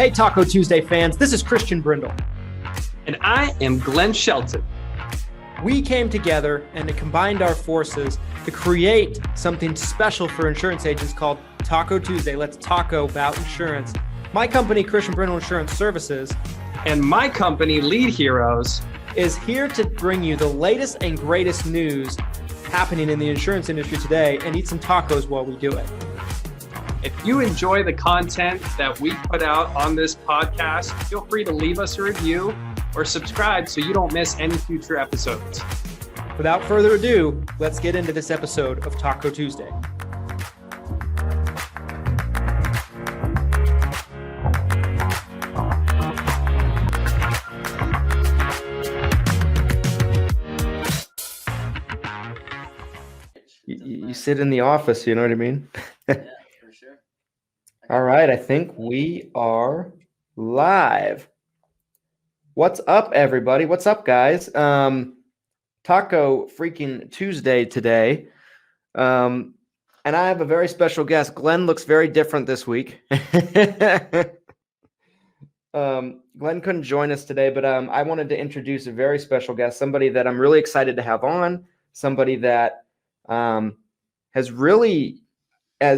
Hey, Taco Tuesday fans, this is Christian Brindle. And I am Glenn Shelton. We came together and combined our forces to create something special for insurance agents called Taco Tuesday. Let's taco about insurance. My company, Christian Brindle Insurance Services, and my company, Lead Heroes, is here to bring you the latest and greatest news happening in the insurance industry today and eat some tacos while we do it. If you enjoy the content that we put out on this podcast, feel free to leave us a review or subscribe so you don't miss any future episodes. Without further ado, let's get into this episode of Taco Tuesday. You sit in the office, you know what I mean? Yeah, for sure. All right, I think we are live. What's up, everybody? What's up, guys? Taco freaking Tuesday today. And I have a very special guest. Glenn looks very different this week. Glenn couldn't join us today, but I wanted to introduce a very special guest, somebody that I'm really excited to have on, somebody that has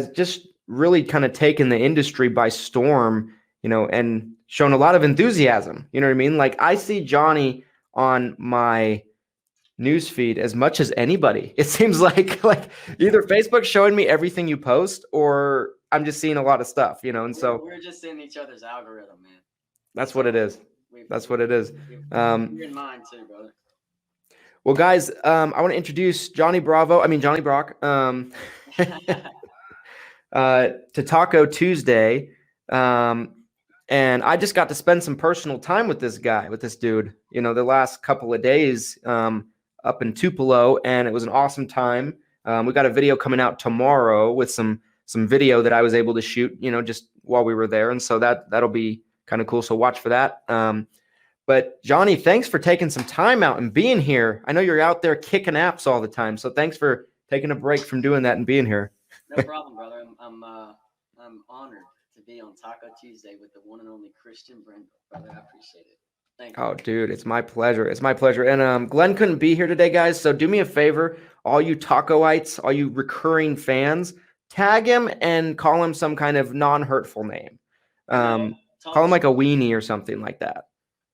just really kind of taken the industry by storm, you know, and shown a lot of enthusiasm. You know what I mean? Like, I see Johnny on my newsfeed as much as anybody. It seems like either Facebook's showing me everything you post, or I'm just seeing a lot of stuff, you know. And so we're just in each other's algorithm, man. That's what it is. That's what it is. You're in mine too, brother. Well, guys, I want to introduce Johnny Brock, to Taco Tuesday. And I just got to spend some personal time with this dude, you know, the last couple of days up in Tupelo, and it was an awesome time. We got a video coming out tomorrow with some video that I was able to shoot, you know, just while we were there. And so that'll be kind of cool. So watch for that. But Johnny, thanks for taking some time out and being here. I know you're out there kicking apps all the time, so thanks for taking a break from doing that and being here. No problem, brother. I'm honored to be on Taco Tuesday with the one and only Christian Brindle, brother. I appreciate it. Thank you. Oh, dude, it's my pleasure. It's my pleasure. And Glenn couldn't be here today, guys. So do me a favor, all you tacoites, all you recurring fans, tag him and call him some kind of non-hurtful name. Call him like a weenie or something like that.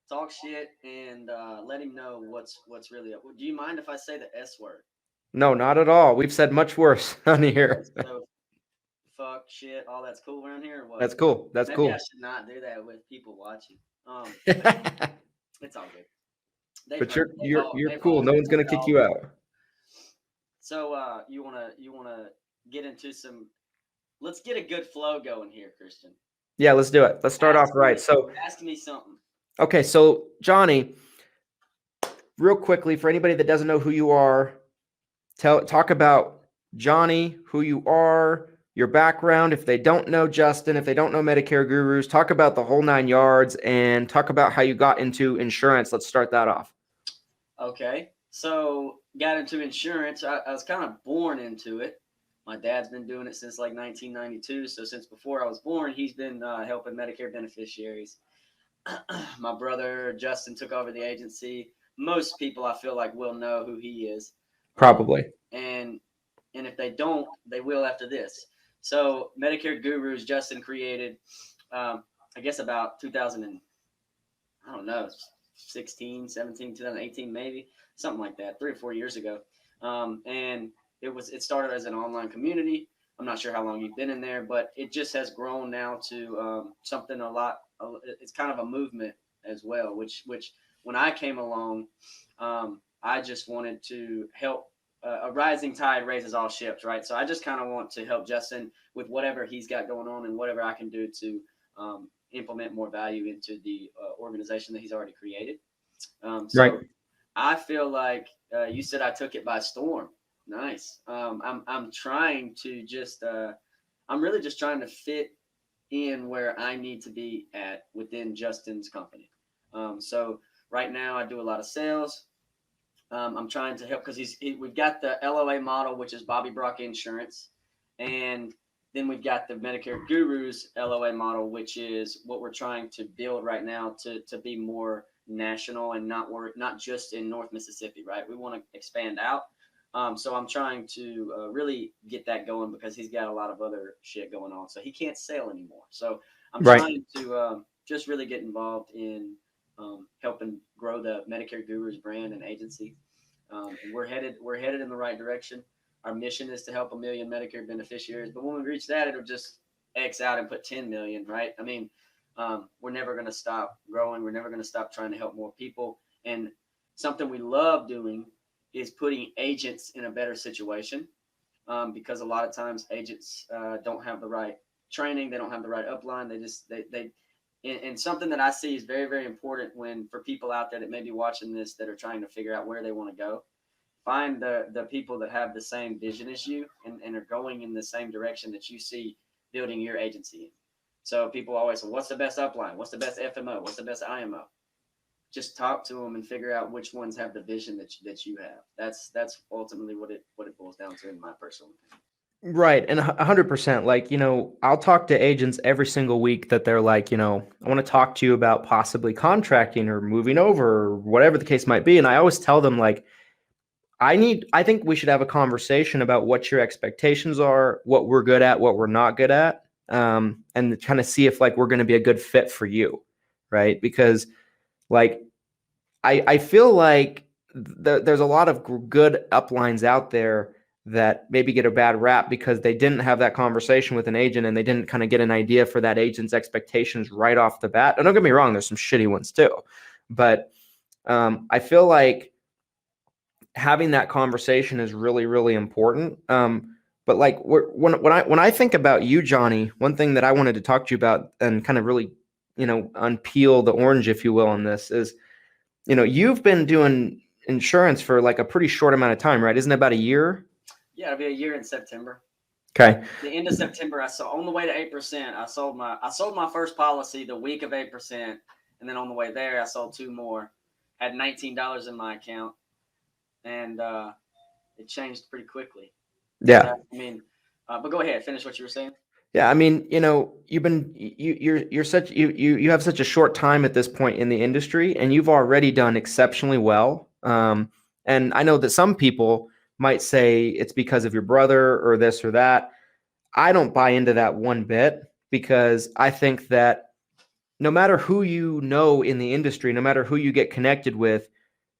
Talk shit and let him know what's really up. Do you mind if I say the S word? No, not at all. We've said much worse on here. So, fuck, shit, all that's cool around here or what? That's cool. That's Maybe cool. I should not do that with people watching. It's all good. But you're cool. No one's gonna kick you out. So you wanna get into some? Let's get a good flow going here, Christian. Yeah, let's do it. Let's start off right. So ask me something. Okay, so Johnny, real quickly, for anybody that doesn't know who you are, talk about Johnny, who you are, your background. If they don't know Justin, if they don't know Medicare Gurus, talk about the whole 9 yards and talk about how you got into insurance. Let's start that off. Okay, so got into insurance. I was kind of born into it. My dad's been doing it since like 1992. So since before I was born, he's been helping Medicare beneficiaries. My brother Justin took over the agency. Most people I feel like will know who he is. Probably. And if they don't, they will after this. So Medicare Gurus, Justin created, I guess about 2016, 17, 2018, maybe something like that, 3 or 4 years ago. And it started as an online community. I'm not sure how long you've been in there, but it just has grown now to something it's kind of a movement as well, which when I came along, I just wanted to help. A rising tide raises all ships, right? So I just kind of want to help Justin with whatever he's got going on and whatever I can do to implement more value into the organization that he's already created. Right. I feel like you said I took it by storm. Nice. I'm trying to just I'm really just trying to fit in where I need to be at within Justin's company. So right now I do a lot of sales. I'm trying to help because we've got the LOA model, which is Bobby Brock Insurance, and Then we've got the Medicare Gurus LOA model, which is what we're trying to build right now to be more national and not just in North Mississippi, right? We want to expand out. So I'm trying to really get that going because he's got a lot of other shit going on. So he can't sell anymore. So I'm trying to just really get involved in helping grow the Medicare Gurus brand and agency. And we're headed in the right direction. Our mission is to help 1 million Medicare beneficiaries. But when we reach that, it'll just X out and put 10 million, right? I mean, we're never going to stop growing. We're never going to stop trying to help more people. And something we love doing is putting agents in a better situation, because a lot of times agents don't have the right training. They don't have the right upline. And something that I see is very, very important for people out there that may be watching this that are trying to figure out where they want to go. Find the people that have the same vision as you and are going in the same direction that you see building your agency in. So people always say, what's the best upline? What's the best FMO? What's the best IMO? Just talk to them and figure out which ones have the vision that you have. That's ultimately what it boils down to, in my personal opinion. Right. And 100%, like, I'll talk to agents every single week that they're like, I want to talk to you about possibly contracting or moving over or whatever the case might be. And I always tell them, like, I think we should have a conversation about what your expectations are, what we're good at, what we're not good at, and kind of see if like we're going to be a good fit for you. Right. Because like, I feel like there's a lot of good uplines out there that maybe get a bad rap because they didn't have that conversation with an agent and they didn't kind of get an idea for that agent's expectations right off the bat. And don't get me wrong, there's some shitty ones too. But I feel like having that conversation is really, really important. But like when I think about you, Johnny, one thing that I wanted to talk to you about and kind of really, unpeel the orange, if you will, on this is, you've been doing insurance for like a pretty short amount of time, right? Isn't it about a year? Yeah, it'll be a year in September. Okay. The end of September, on the way to 8%, I sold my first policy the week of 8%, and then on the way there, I sold 2 more. Had $19 in my account, and it changed pretty quickly. Yeah. But go ahead, finish what you were saying. Yeah, I mean, you have such a short time at this point in the industry, and you've already done exceptionally well. And I know that some people might say it's because of your brother or this or that. I don't buy into that one bit, because I think that no matter who you know in the industry, no matter who you get connected with,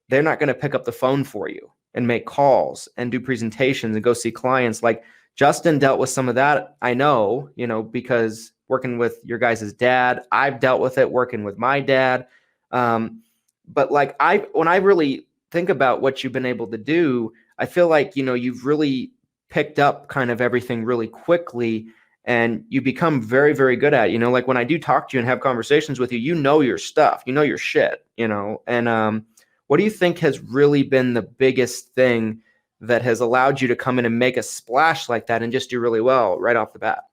they're not going to pick up the phone for you and make calls and do presentations and go see clients. Like Justin dealt with some of that, I know, because working with your guys' dad, I've dealt with it working with my dad. But like when I really think about what you've been able to do, I feel like, you've really picked up kind of everything really quickly, and you become very, very good at it. Like when I do talk to you and have conversations with you, your stuff, your shit, and what do you think has really been the biggest thing that has allowed you to come in and make a splash like that and just do really well right off the bat?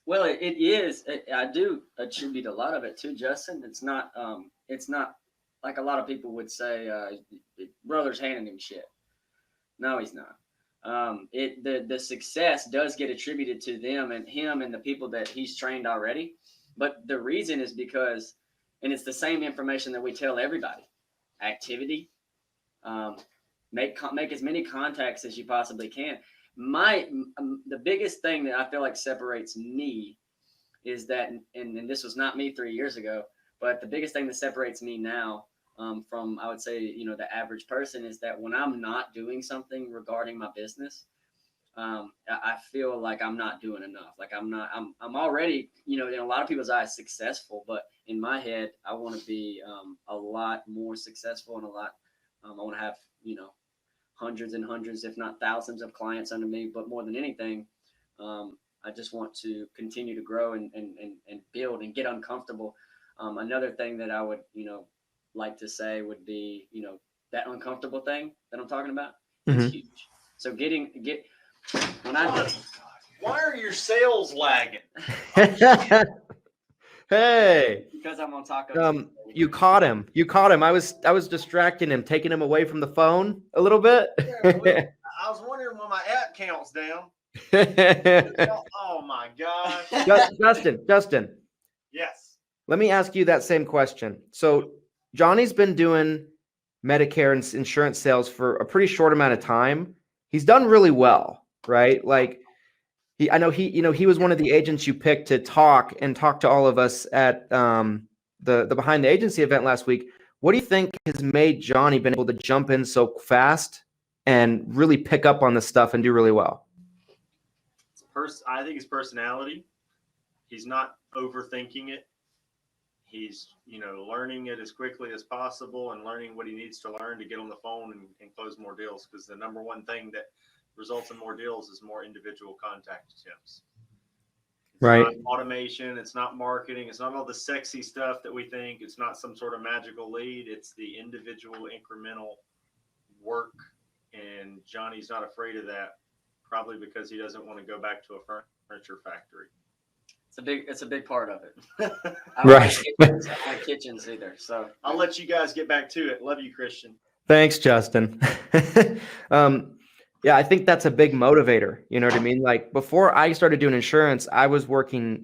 Well, it is. I do attribute a lot of it to Justin. It's not like a lot of people would say, brother's handing him shit. No, he's not. The success does get attributed to them and him and the people that he's trained already. But the reason is because, and it's the same information that we tell everybody: activity, make as many contacts as you possibly can. The biggest thing that I feel like separates me is that, and this was not me 3 years ago, but the biggest thing that separates me now from, I would say, the average person, is that when I'm not doing something regarding my business, I feel like I'm not doing enough. Like I'm already, in a lot of people's eyes, successful, but in my head, I want to be a lot more successful and I want to have, hundreds and hundreds, if not thousands of clients under me. But more than anything, I just want to continue to grow and build and get uncomfortable. Another thing that I would, like to say would be, that uncomfortable thing that I'm talking about is huge. So why are your sales lagging? Hey, because I'm on Taco. You caught him. I was distracting him, taking him away from the phone a little bit. Yeah, well, I was wondering why my app count's down. Oh my gosh. Justin, Yes. let me ask you that same question. So Johnny's been doing Medicare and insurance sales for a pretty short amount of time. He's done really well, right? Like I know he was one of the agents you picked to talk to all of us at the Behind the Agency event last week. What do you think has made Johnny been able to jump in so fast and really pick up on this stuff and do really well? I think his personality. He's not overthinking it. He's, learning it as quickly as possible and learning what he needs to learn to get on the phone and close more deals. Because the number one thing that results in more deals is more individual contact attempts. It's Right. not automation. It's not marketing. It's not all the sexy stuff that we think. It's not some sort of magical lead. It's the individual incremental work. And Johnny's not afraid of that, probably because he doesn't want to go back to a furniture factory. It's a big part of it. I Right. don't like kitchens either. So I'll let you guys get back to it. Love you, Christian. Thanks, Justin. Yeah, I think that's a big motivator. You know what I mean? Like before I started doing insurance, I was working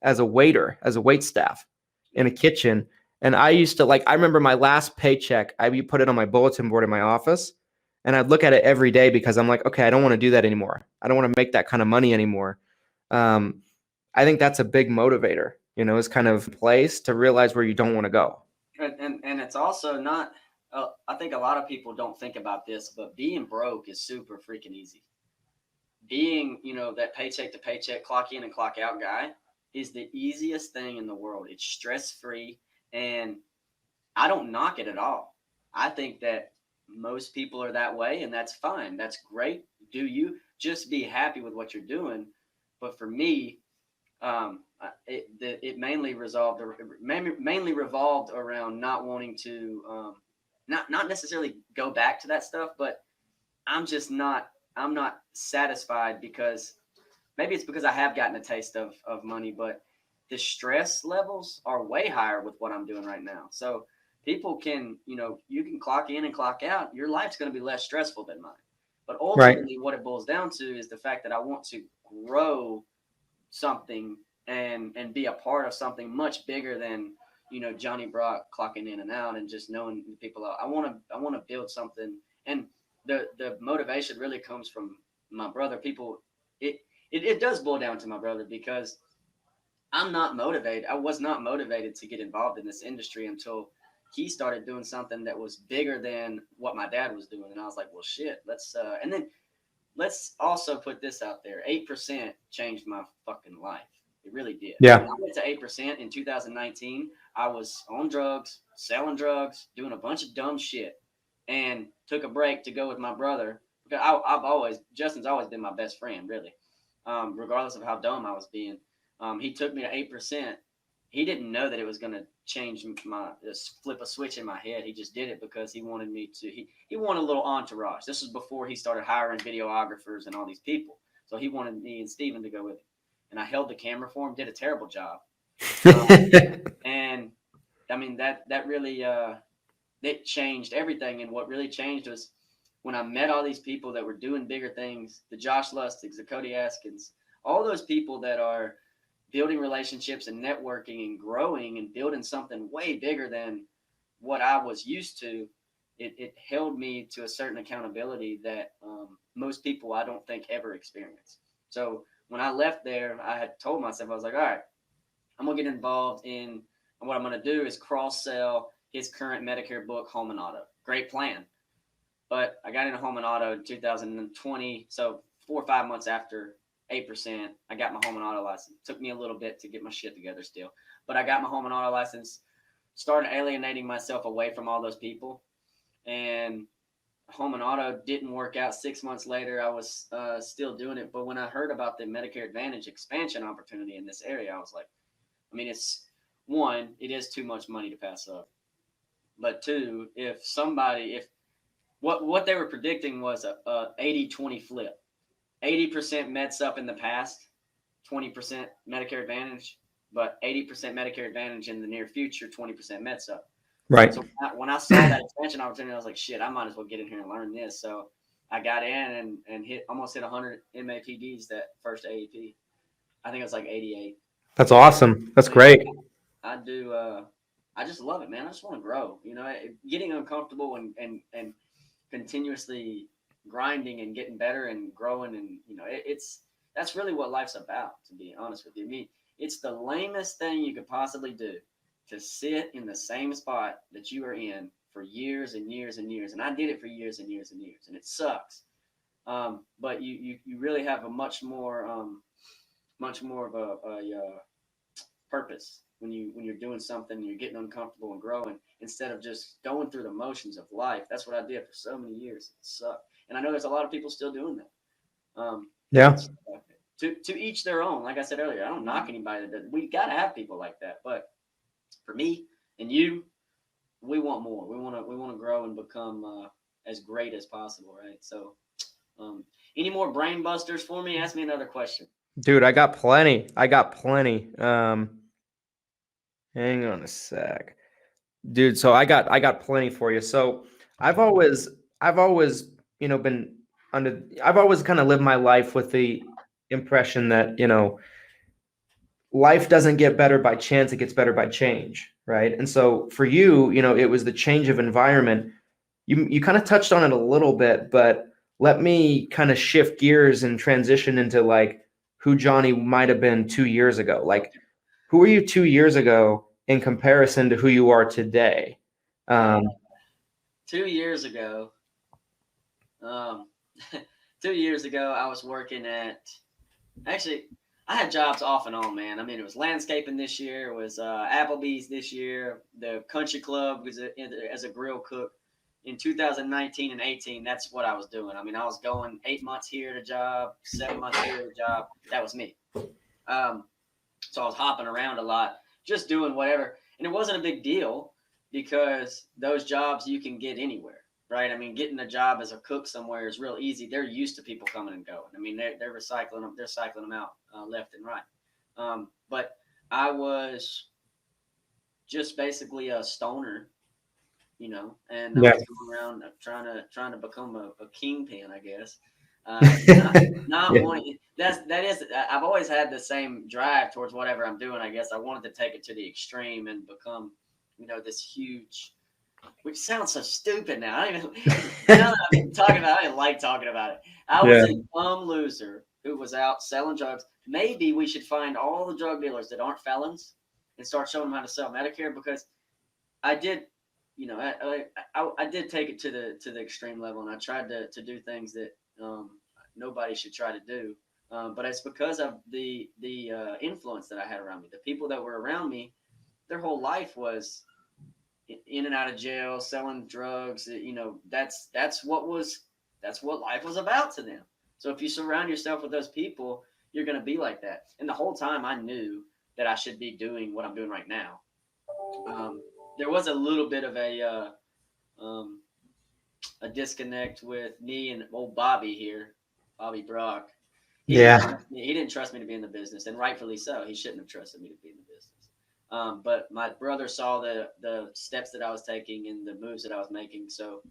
as a waiter, as a wait staff in a kitchen. And I used to I remember my last paycheck, I would put it on my bulletin board in my office and I'd look at it every day because I'm like, okay, I don't want to do that anymore. I don't want to make that kind of money anymore. I think that's a big motivator, is kind of place to realize where you don't want to go. And it's also not, I think a lot of people don't think about this, but being broke is super freaking easy. Being, that paycheck to paycheck, clock in and clock out guy is the easiest thing in the world. It's stress-free, and I don't knock it at all. I think that most people are that way, and that's fine. That's great. Do you just be happy with what you're doing? But for me, it mainly revolved around not wanting to not necessarily go back to that stuff, but I'm not satisfied because maybe it's because I have gotten a taste of money, but the stress levels are way higher with what I'm doing right now. So people can, you can clock in and clock out. Your life's going to be less stressful than mine. But ultimately what it boils down to is the fact that I want to grow something and be a part of something much bigger than, Johnny Brock clocking in and out and just knowing the people out. I want to build something. And the motivation really comes from my brother. People, it does boil down to my brother because I'm not motivated. I was not motivated to get involved in this industry until he started doing something that was bigger than what my dad was doing. And I was like, well, shit, and then let's also put this out there. 8% changed my fucking life. It really did. Yeah. When I went to 8% in 2019, I was on drugs, selling drugs, doing a bunch of dumb shit, and took a break to go with my brother. Because Justin's always been my best friend, really, regardless of how dumb I was being. He took me to 8%. He didn't know that it was going to change flip a switch in my head. He just did it because he wanted me to. He wanted a little entourage. This was before he started hiring videographers and all these people. So he wanted me and Steven to go with him. And I held the camera for him, did a terrible job. And I mean, that really, it changed everything. And what really changed was when I met all these people that were doing bigger things, the Josh Lustigs, the Cody Askins, all those people that are building relationships and networking and growing and building something way bigger than what I was used to. It held me to a certain accountability that most people I don't think ever experience. So when I left there, I had told myself, I was like, all right, I'm going to get involved in, and what I'm going to do is cross-sell his current Medicare book, Home and Auto. Great plan. But I got into Home and Auto in 2020, so 4 or 5 months after 8%, I got my Home and Auto license. Took me a little bit to get my shit together still. But I got my Home and Auto license, started alienating myself away from all those people. And Home and Auto didn't work out. 6 months later, I was still doing it. But when I heard about the Medicare Advantage expansion opportunity in this area, I was like, I mean, it is too much money to pass up. But two, if what they were predicting was a 80-20 flip, 80% med sup in the past, 20% Medicare Advantage, but 80% Medicare Advantage in the near future, 20% med sup. Right. So when I saw that expansion opportunity, I was like, shit, I might as well get in here and learn this. So I got in and almost hit 100 MAPDs that first AEP. I think it was like 88. That's awesome. That's great. I do. I just love it, man. I just want to grow. Getting uncomfortable and continuously grinding and getting better and growing, and that's really what life's about. To be honest with you, I mean, it's the lamest thing you could possibly do to sit in the same spot that you are in for years and years and years. And I did it for years and years and years, and it sucks. But you really have a much more of a purpose when you're doing something, you're getting uncomfortable and growing instead of just going through the motions of life. That's what I did for so many years. It sucked. And I know there's a lot of people still doing that. Yeah. To each their own. Like I said earlier, I don't knock anybody that does. We got to have people like that. But for me and you, we want more. We want to grow and become as great as possible, right? So, any more brain busters for me? Ask me another question. Dude, I got plenty. Hang on a sec. Dude, so I got plenty for you. So I've always, I've always kind of lived my life with the impression that, life doesn't get better by chance, it gets better by change, right? And so for you, it was the change of environment. You kind of touched on it a little bit, but let me kind of shift gears and transition into like who Johnny might have been 2 years ago. Like, who were you 2 years ago in comparison to who you are today? 2 years ago, 2 years ago, I was working actually, I had jobs off and on, man. I mean, it was landscaping this year. It was Applebee's this year. The country club was as a grill cook. In 2019 and 18, that's what I was doing. I mean, I was going 8 months here at a job, 7 months here at a job. That was me. So I was hopping around a lot, just doing whatever. And it wasn't a big deal because those jobs you can get anywhere, right? I mean, getting a job as a cook somewhere is real easy. They're used to people coming and going. I mean, they're recycling them. They're cycling them out left and right. But I was just basically a stoner, and I was going around trying to become a kingpin, I guess. Not wanting I've always had the same drive towards whatever I'm doing. I guess I wanted to take it to the extreme and become, this huge, which sounds so stupid now. I don't even, now that I've been talking about it, I don't like talking about it. I was a dumb loser who was out selling drugs. Maybe we should find all the drug dealers that aren't felons and start showing them how to sell Medicare, because I did, I did take it to the extreme level, and I tried to do things that nobody should try to do. But it's because of the influence that I had around me. The people that were around me, their whole life was in and out of jail, selling drugs. That's what life was about to them. So if you surround yourself with those people, you're going to be like that. And the whole time I knew that I should be doing what I'm doing right now. There was a little bit of a disconnect with me and old Bobby here, Bobby Brock. He didn't trust me to be in the business, and rightfully so. He shouldn't have trusted me to be in the business. But my brother saw the steps that I was taking and the moves that I was making. So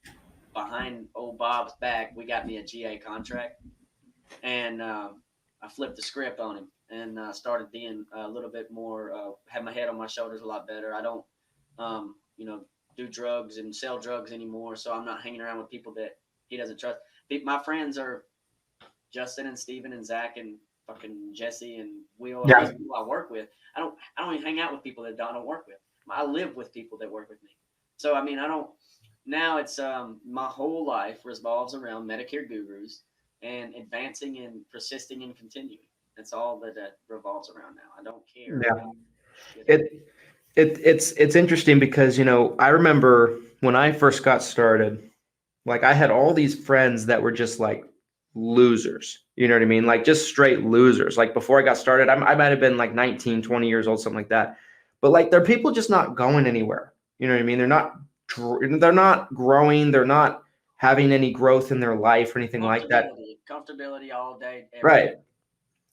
behind old Bob's back, we got me a GA contract, and I flipped the script on him and started being a little bit more, had my head on my shoulders a lot better. I don't, do drugs and sell drugs anymore. So I'm not hanging around with people that he doesn't trust. My friends are Justin and Steven and Zach and fucking Jesse and Will. All these people I work with. I don't even hang out with people that I don't work with. I live with people that work with me. So, I mean, now it's, my whole life revolves around Medicare gurus and advancing and persisting and continuing. That's all that revolves around now. I don't care. Yeah. It's interesting because, I remember when I first got started, like I had all these friends that were just like losers, you know what I mean? Like just straight losers. Like before I got started, I might have been like 19, 20 years old, something like that. But like, they're people just not going anywhere. You know what I mean? They're not growing. They're not having any growth in their life or anything like that. Comfortability all day. Right. Day.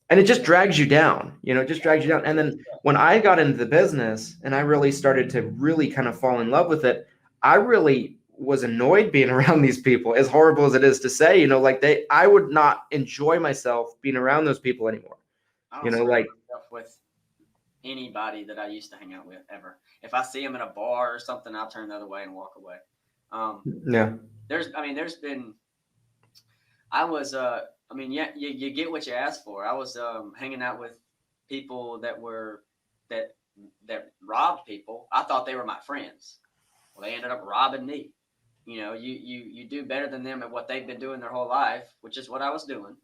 And it just drags you down, it just drags you down. And then when I got into the business and I really started to really kind of fall in love with it, I really was annoyed being around these people, as horrible as it is to say, you know, like I would not enjoy myself being around those people anymore. I don't You know, surround like, myself with anybody that I used to hang out with ever. If I see them in a bar or something, I'll turn the other way and walk away. yeah, There's been, I was, yeah, you get what you ask for. I was hanging out with people that robbed people. I thought they were my friends. Well, they ended up robbing me. You know, you do better than them at what they've been doing their whole life, which is what I was doing.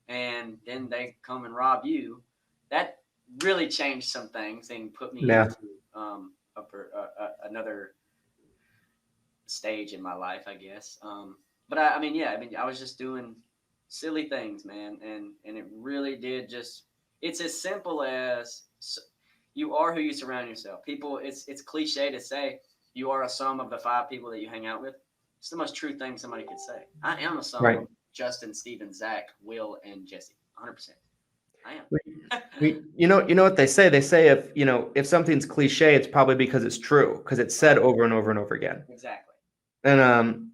And then they come and rob you. That really changed some things and put me yeah, into another stage in my life, I guess. But I was just doing silly things, man, and it really did just. It's as simple as you are who you surround yourself. People, it's cliche to say you are a sum of the 5 people that you hang out with. It's the most true thing somebody could say. I am a sum right. of Justin, Steven, Zach, Will, and Jesse. 100%. I am. You know what they say? They say if something's cliche, it's probably because it's true, because it's said over and over and over again. Exactly. And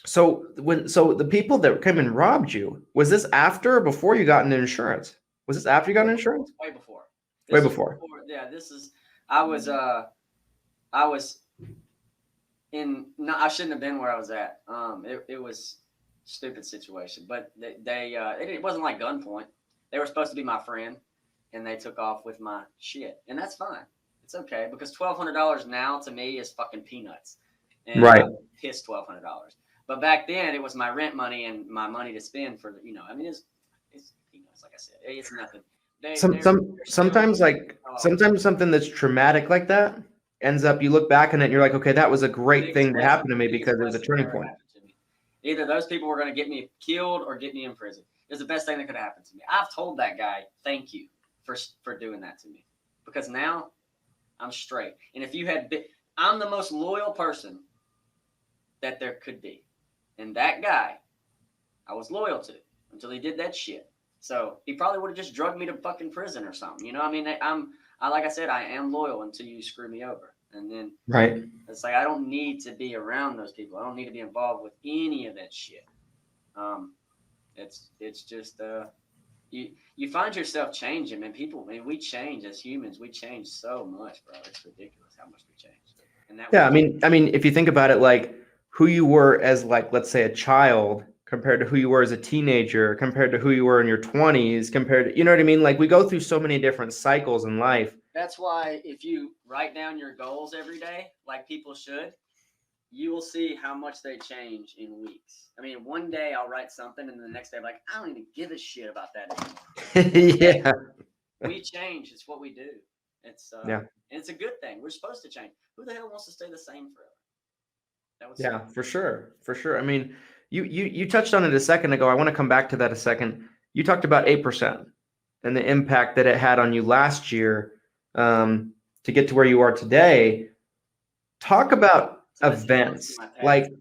so the people that came and robbed you, was this after or before you got into insurance? Was this after you got into insurance? Way before. Way before. Yeah, I was in. No, I shouldn't have been where I was at. It was a stupid situation, but it wasn't like gunpoint. They were supposed to be my friend, and they took off with my shit, and that's fine. It's okay because $1,200 now to me is fucking peanuts. And right. Pissed $1,200, but back then it was my rent money and my money to spend for it's peanuts. Like I said, it's nothing. Sometimes something that's traumatic like that ends up, you look back on it and you're like, okay, that was a great thing to happen to me because it was a turning point. Either those people were going to get me killed or get me in prison. It was the best thing that could happen to me. I've told that guy, thank you for doing that to me, because now I'm straight. And if you I'm the most loyal person that there could be. And that guy, I was loyal to until he did that shit. So he probably would have just drugged me to fucking prison or something. You know, I mean, like I said, I am loyal until you screw me over. And then right. It's like, I don't need to be around those people. I don't need to be involved with any of that shit. It's just, you find yourself changing, man. We change as humans. We change so much, bro. It's ridiculous how much we change. And I mean, if you think about it, like who you were as, like, let's say a child compared to who you were as a teenager, compared to who you were in your 20s, compared to, you know what I mean? Like we go through so many different cycles in life. That's why if you write down your goals every day, like people should, you will see how much they change in weeks. I mean, one day I'll write something and the next day I'm like, I don't even give a shit about that anymore. Yeah. We change. It's what we do. It's and it's a good thing. We're supposed to change. Who the hell wants to stay the same forever? For sure. I mean, you touched on it a second ago. I want to come back to that a second. You talked about 8% and the impact that it had on you last year to get to where you are today. Talk about events. Like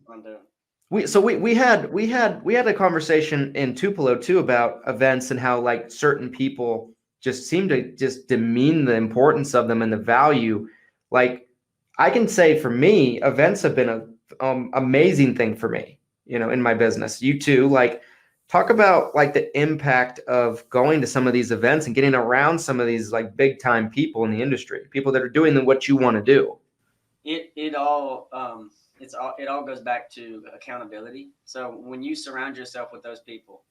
we had a conversation in Tupelo too about events and how like certain people just seem to just demean the importance of them and the value. Like I can say for me, events have been an amazing thing for me, you know, in my business. You too, like talk about like the impact of going to some of these events and getting around some of these like big time people in the industry, people that are doing what you want to do. It all goes back to accountability. So when you surround yourself with those people,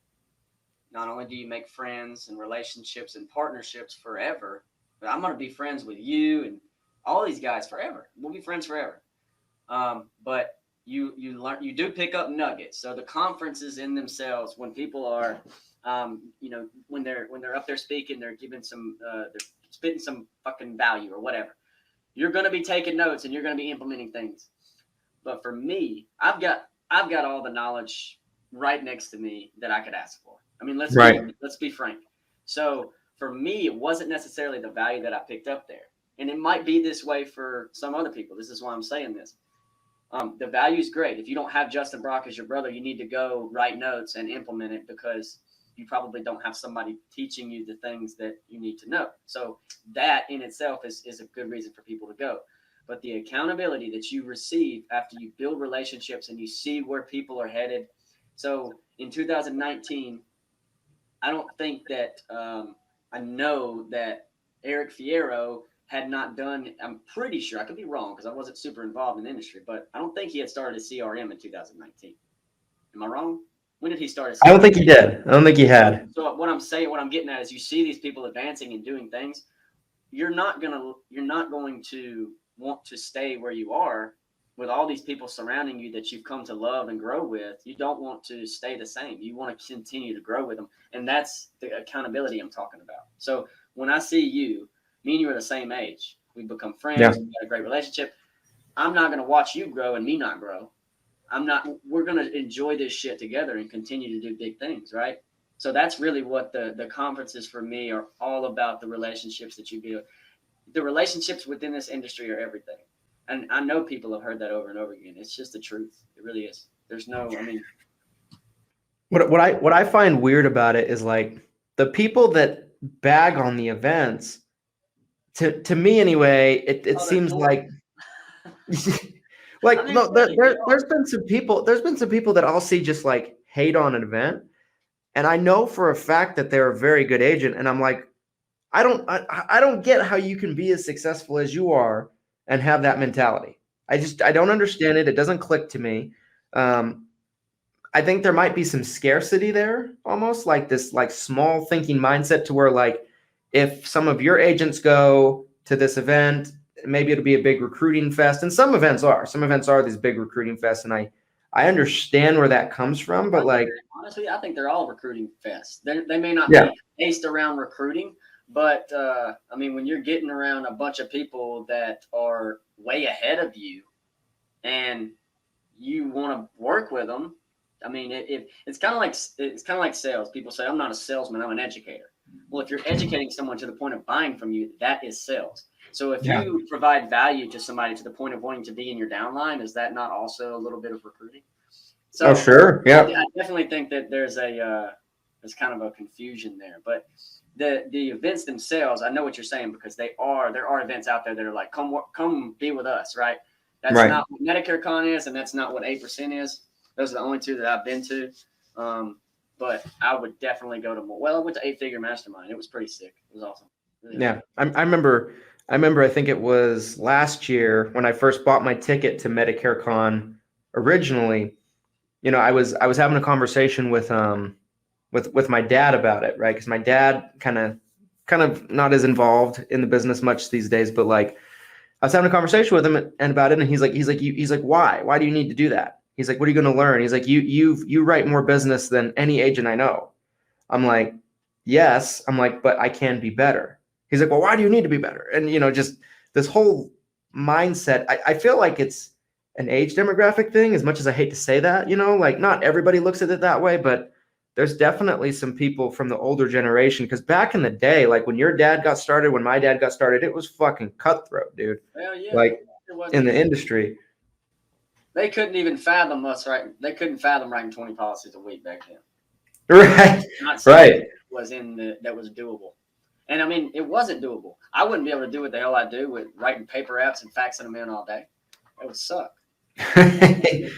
not only do you make friends and relationships and partnerships forever, but I'm going to be friends with you and all these guys forever. We'll be friends forever. But you learn, you do pick up nuggets. So the conferences in themselves, when people are, when they're up there speaking, they're giving they're spitting some fucking value or whatever. You're going to be taking notes and you're going to be implementing things. But for me, I've got all the knowledge right next to me that I could ask for. I mean, let's be frank. So for me, it wasn't necessarily the value that I picked up there. And it might be this way for some other people. This is why I'm saying this. The value is great. If you don't have Justin Brock as your brother, you need to go write notes and implement it because you probably don't have somebody teaching you the things that you need to know. So that in itself is a good reason for people to go. but the accountability that you receive after you build relationships and you see where people are headed. So in 2019, I don't think that I know that Eric Fierro had not done, I'm pretty sure, I could be wrong because I wasn't super involved in the industry, but I don't think he had started a CRM in 2019. Am I wrong? When did he start a CRM? I don't think he did. I don't think he had. So what I'm getting at is you see these people advancing and doing things. You're not going to want to stay where you are with all these people surrounding you that you've come to love and grow with. You don't want to stay the same. You want to continue to grow with them. And that's the accountability I'm talking about. So when I see you, me and you are the same age. We become friends. Yeah. We got a great relationship. I'm not going to watch you grow and me not grow. We're going to enjoy this shit together and continue to do big things. Right. So that's really what the conferences for me are all about, the relationships that you build. The relationships within this industry are everything. And I know people have heard that over and over again. It's just the truth. It really is. There's no, I mean. What I find weird about it is like the people that bag on the events, to me anyway, it seems like like, I mean, no, really, there's been some people that I'll see just like hate on an event. And I know for a fact that they're a very good agent. And I'm like, I don't get how you can be as successful as you are and have that mentality. I don't understand it. It doesn't click to me. I think there might be some scarcity there, almost like this, like small thinking mindset to where like, if some of your agents go to this event, maybe it'll be a big recruiting fest. And some events are these big recruiting fests. And I understand where that comes from, but like, honestly, I think they're all recruiting fests. They may not Yeah. be based around recruiting, but I mean, when you're getting around a bunch of people that are way ahead of you and you want to work with them, I mean, it's kind of like sales. People say, I'm not a salesman, I'm an educator. Well, if you're educating someone to the point of buying from you, that is sales. So if you provide value to somebody to the point of wanting to be in your downline, is that not also a little bit of recruiting? So oh, sure. Yeah. I definitely think that there's kind of a confusion there. But the events themselves, I know what you're saying, because there are events out there that are like, come be with us, right? That's Right. not what Medicare Con is, and that's not what 8% is. Those are the only two that I've been to. But I would definitely go to more. Well, I went to 8-Figure Mastermind. It was pretty sick. It was awesome. Really Yeah. I remember, I think it was last year when I first bought my ticket to Medicare Con originally, you know, I was having a conversation with my dad about it, right? Because my dad kind of not as involved in the business much these days, but like I was having a conversation with him and about it, and he's like, why do you need to do that? He's like, what are you going to learn? He's like, you write more business than any agent I know. I'm like, yes. I'm like, but I can be better. He's like, well, why do you need to be better? And you know, just this whole mindset. I feel like it's an age demographic thing, as much as I hate to say that, you know, like not everybody looks at it that way, but there's definitely some people from the older generation. Because back in the day, like when your dad got started, when my dad got started, it was fucking cutthroat, dude. Well, yeah, like in the industry. They couldn't even fathom us, right? They couldn't fathom writing 20 policies a week back then. Right. Not Right. that was doable. And I mean, it wasn't doable. I wouldn't be able to do what the hell I do with writing paper apps and faxing them in all day. It would suck.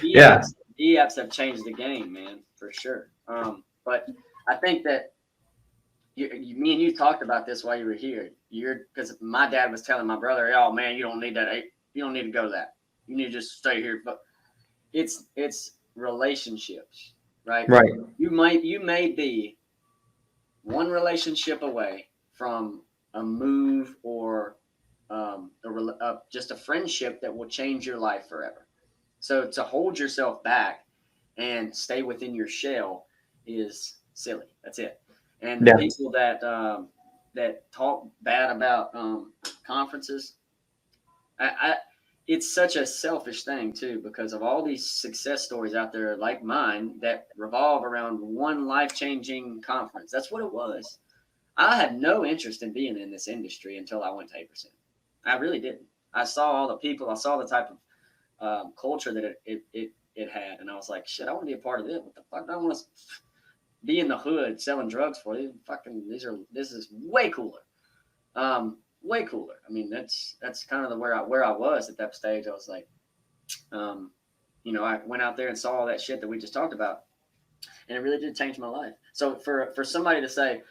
Yeah. E-apps have changed the game, man, for sure. But I think that me and you talked about this while you were here. Because my dad was telling my brother, "Oh man, you don't need that. You don't need to go to that. You need to just stay here." But it's relationships, right? Right. You may be one relationship away from a move or just a friendship that will change your life forever. So to hold yourself back and stay within your shell is silly. That's it. And the people that talk bad about conferences, it's such a selfish thing too, because of all these success stories out there like mine that revolve around one life-changing conference. That's what it was. I had no interest in being in this industry until I went to 8%. I really didn't. I saw all the people. I saw the type of culture that it had, and I was like, shit, I want to be a part of it. What the fuck? I don't want to be in the hood selling drugs for you. This is way cooler. way cooler. I mean, that's kind of where I was at that stage. I was like, you know, I went out there and saw all that shit that we just talked about, and it really did change my life. So for somebody to say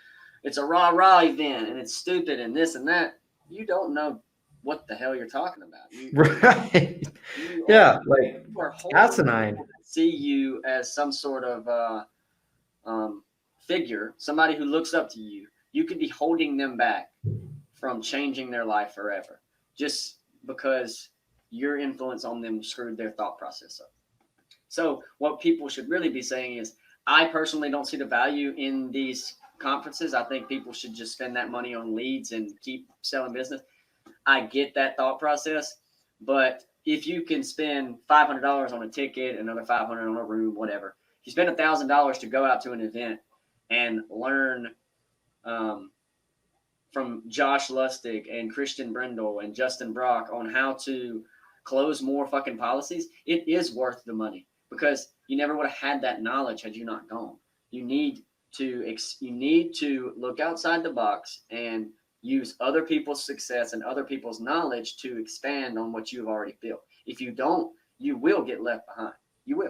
it's a rah event and it's stupid and this and that, you don't know what the hell you're talking about. Right. Yeah, like asinine. See you as some sort of figure, somebody who looks up to you. You could be holding them back from changing their life forever, just because your influence on them screwed their thought process up. So what people should really be saying is, I personally don't see the value in these conferences. I think people should just spend that money on leads and keep selling business. I get that thought process, but if you can spend $500 on a ticket, another $500 on a room, whatever, if you spend $1,000 to go out to an event and learn from Josh Lustig and Christian Brindle and Justin Brock on how to close more fucking policies, it is worth the money, because you never would have had that knowledge had you not gone. You need to look outside the box and use other people's success and other people's knowledge to expand on what you've already built. If you don't, you will get left behind. You'll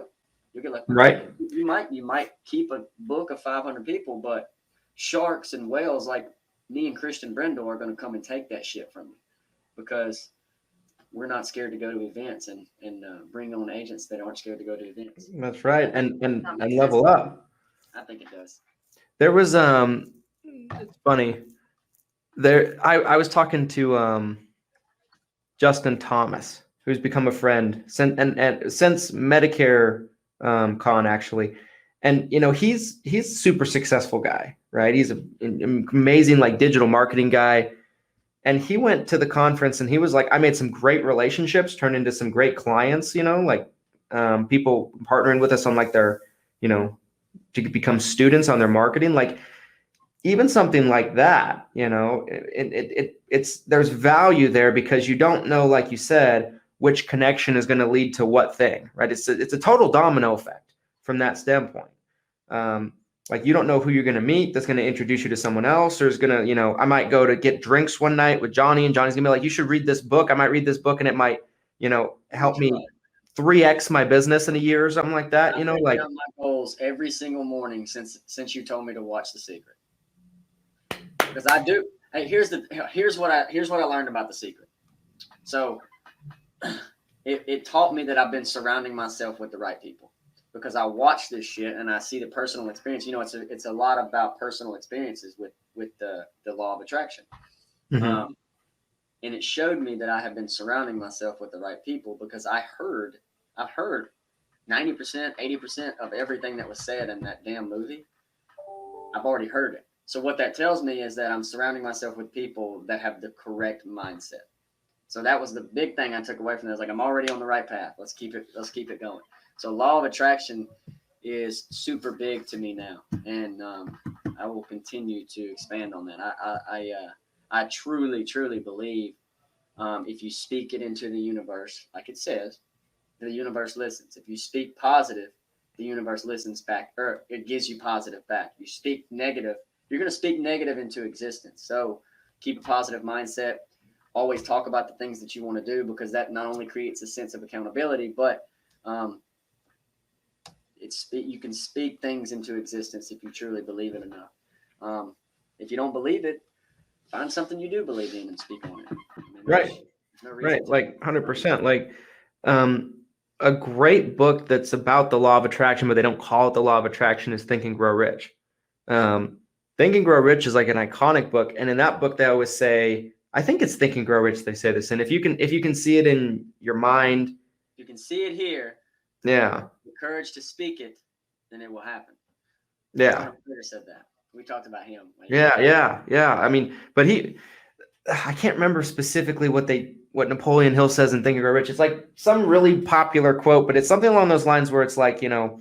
get left behind. Right. You might keep a book of 500 people, but sharks and whales like me and Christian Brindle are going to come and take that shit from you, because we're not scared to go to events and bring on agents that aren't scared to go to events. That's right. And level up. I think it does. There was it's funny. I was talking to Justin Thomas, who's become a friend since Medicare Con, actually. And you know, he's a super successful guy, right? He's an amazing like digital marketing guy. And he went to the conference and he was like, I made some great relationships, turned into some great clients, you know, like people partnering with us on like their, you know, to become students on their marketing. Like even something like that, you know, it's there's value there, because you don't know, like you said, which connection is going to lead to what thing, right? It's a total domino effect from that standpoint. Like you don't know who you're going to meet that's going to introduce you to someone else, or is going to, you know, I might go to get drinks one night with Johnny, and Johnny's going to be like, you should read this book. I might read this book and it might, you know, help me 3x my business in a year or something like that. You know, like my goals every single morning since you told me to watch The Secret, because I do. Hey, here's what I learned about The Secret. So it taught me that I've been surrounding myself with the right people, because I watch this shit and I see the personal experience. You know, it's a lot about personal experiences with the law of attraction. mm-hmm. And it showed me that I have been surrounding myself with the right people, because I've heard 90%, 80% of everything that was said in that damn movie. I've already heard it. So what that tells me is that I'm surrounding myself with people that have the correct mindset. So that was the big thing I took away from that. I was like, I'm already on the right path. Let's keep it going. So law of attraction is super big to me now, and I will continue to expand on that. I truly, truly believe if you speak it into the universe, like it says, the universe listens. If you speak positive, the universe listens back, or it gives you positive back. You speak negative, you're going to speak negative into existence. So keep a positive mindset. Always talk about the things that you want to do, because that not only creates a sense of accountability, but you can speak things into existence if you truly believe it enough. If you don't believe it, find something you do believe in and speak on it. Right. Right. Like 100%. Like a great book that's about the law of attraction, but they don't call it the law of attraction, is Think and Grow Rich. Think and Grow Rich is like an iconic book. And in that book, they always say, I think it's Think and Grow Rich, they say this. And if you can see it in your mind, you can see it here. Yeah. The courage to speak it, then it will happen. Yeah. Peter said that. We talked about him. Yeah. I mean, but I can't remember specifically what Napoleon Hill says in Think and Grow Rich. It's like some really popular quote, but it's something along those lines where it's like, you know,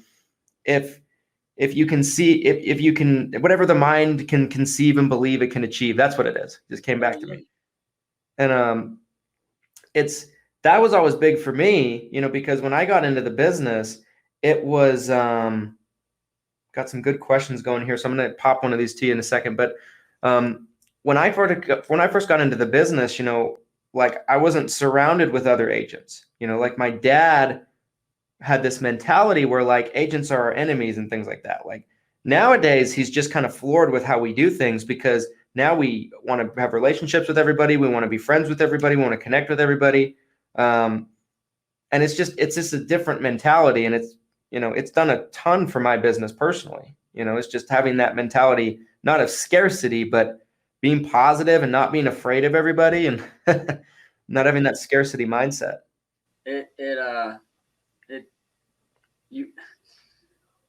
if you can see, if you can, whatever the mind can conceive and believe, it can achieve. That's what it is. It just came back to me. And that was always big for me, you know, because when I got into the business, it was got some good questions going here. So I'm going to pop one of these to you in a second. But when I first got into the business, like I wasn't surrounded with other agents. Like my dad had this mentality where like agents are our enemies and things like that. Like nowadays, he's just kind of floored with how we do things, because now we want to have relationships with everybody. We want to be friends with everybody. We want to connect with everybody. And it's just a different mentality. And it's done a ton for my business personally. It's just having that mentality, not of scarcity, but being positive and not being afraid of everybody, and not having that scarcity mindset. I'm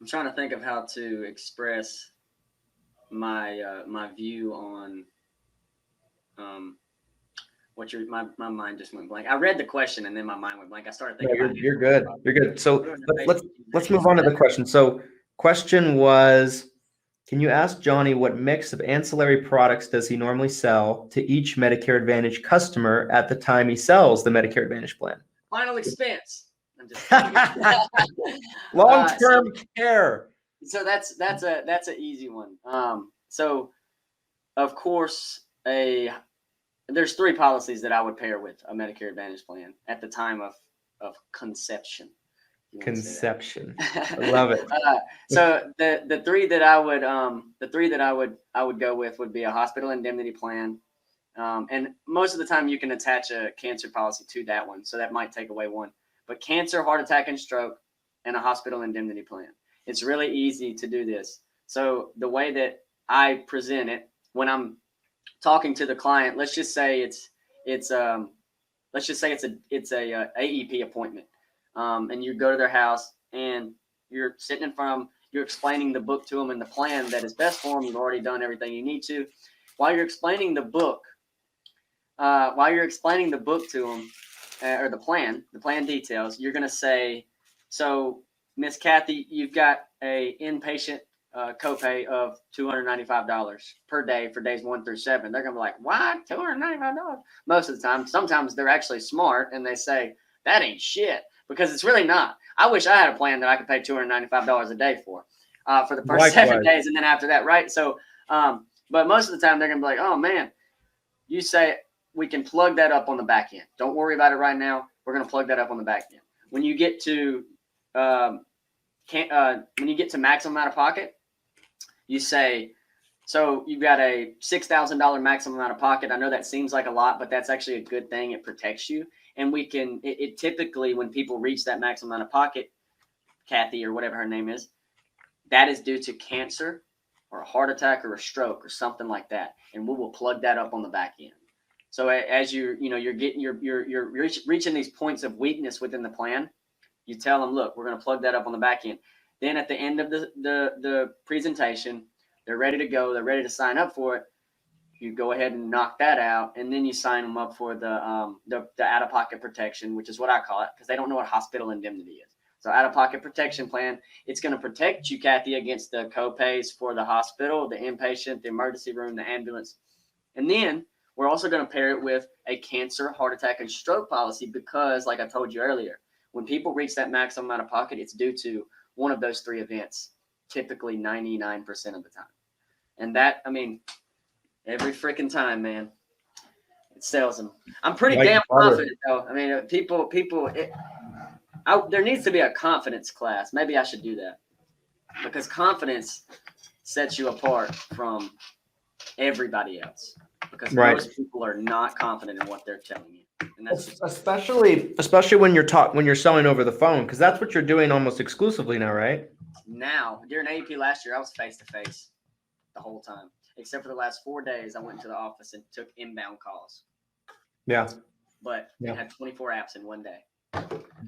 trying to think of how to express my view on my mind just went blank. I read the question and then my mind went blank. I started thinking. No, you're good. You're good. So let's move on to the question. So question was, can you ask Johnny what mix of ancillary products does he normally sell to each Medicare Advantage customer at the time he sells the Medicare Advantage plan? Final expense. I'm just long-term care. So that's an easy one. So of course there's 3 policies that I would pair with a Medicare Advantage plan at the time of conception. Conception. I love it. So the three that I would go with would be a hospital indemnity plan. And most of the time you can attach a cancer policy to that one. So that might take away one. But cancer, heart attack, and stroke, and a hospital indemnity plan. It's really easy to do this. So the way that I present it when I'm talking to the client, let's just say it's a AEP appointment. And you go to their house and you're sitting in front of them, you're explaining the book to them and the plan that is best for them. You've already done everything you need to. While you're explaining the book to them, or the plan details, you're going to say, so Miss Kathy, you've got a inpatient copay of $295 per day for days 1 through 7. They're going to be like, what? $295? Most of the time. Sometimes they're actually smart and they say, that ain't shit, because it's really not. I wish I had a plan that I could pay $295 a day for the first 7 days, and then after that, right? So, but most of the time they're going to be like, oh man, you say we can plug that up on the back end. Don't worry about it right now. We're going to plug that up on the back end. When you get to maximum out of pocket, you say, so you've got a $6,000 maximum out of pocket. I know that seems like a lot, but that's actually a good thing. It protects you. And it typically, when people reach that maximum out of pocket, Kathy or whatever her name is, that is due to cancer or a heart attack or a stroke or something like that. And we will plug that up on the back end. So as you're reaching these points of weakness within the plan, you tell them, look, we're going to plug that up on the back end. Then at the end of the presentation, they're ready to go. They're ready to sign up for it. You go ahead and knock that out, and then you sign them up for the out-of-pocket protection, which is what I call it, because they don't know what hospital indemnity is. So out-of-pocket protection plan, it's going to protect you, Kathy, against the co-pays for the hospital, the inpatient, the emergency room, the ambulance. And then we're also going to pair it with a cancer, heart attack, and stroke policy, because, like I told you earlier, when people reach that maximum out of pocket, it's due to one of those 3 events, typically 99% of the time. And that, I mean, every freaking time, man, it sells them. I'm pretty damn confident, though. I mean, there needs to be a confidence class. Maybe I should do that, because confidence sets you apart from everybody else, because most people are not confident in what they're telling you. And that's especially when you're selling over the phone, because that's what you're doing almost exclusively now, right? Now, during AEP last year, I was face to face the whole time, except for the last 4 days. I went to the office and took inbound calls. Yeah, but I had 24 apps in one day.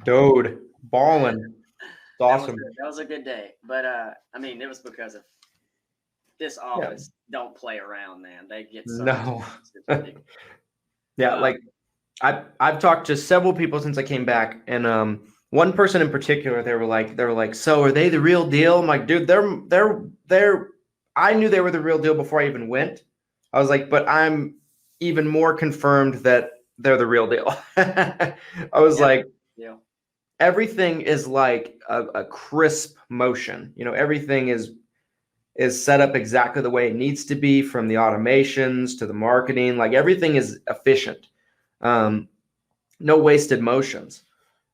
Dude, balling. It's awesome. That was a good day, but I mean, it was because of this office. Don't play around, man. They get so yeah, like I've talked to several people since I came back, and one person in particular, they were like, so are they the real deal? I'm like, dude, they're. I knew they were the real deal before I even went. I was like, but I'm even more confirmed that they're the real deal. I was like, everything is like a crisp motion. Everything is is set up exactly the way it needs to be, from the automations to the marketing. Like everything is efficient. No wasted motions.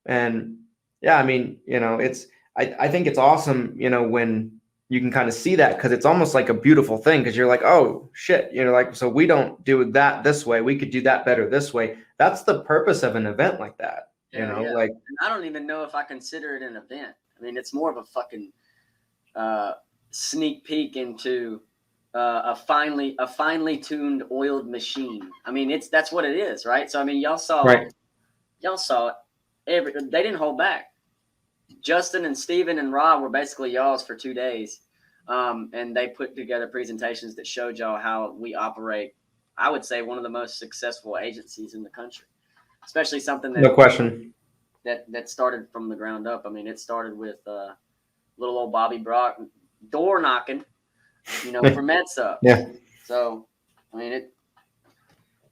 And yeah, I mean, I think it's awesome, when you can kind of see that, because it's almost like a beautiful thing, because you're like, oh shit, like, so we don't do that this way. We could do that better this way. That's the purpose of an event like that. Yeah. Like, and I don't even know if I consider it an event. I mean, it's more of a fucking sneak peek into a finely tuned oiled machine. I mean, that's what it is, right? So I mean, y'all saw it. They didn't hold back. Justin and Steven and Rob were basically y'all's for 2 days. And they put together presentations that showed y'all how we operate. I would say one of the most successful agencies in the country, especially something that, no question, that started from the ground up. I mean, it started with little old Bobby Brock door knocking, for MedSup. Yeah. So, I mean,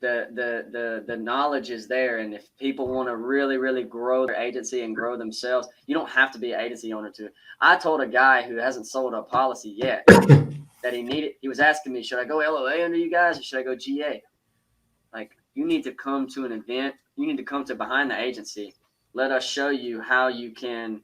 the knowledge is there, and if people want to really, really grow their agency and grow themselves, you don't have to be an agency owner to. I told a guy who hasn't sold a policy yet that he was asking me, should I go LOA under you guys or should I go GA? Like, you need to come to an event. You need to come to behind the agency. Let us show you how you can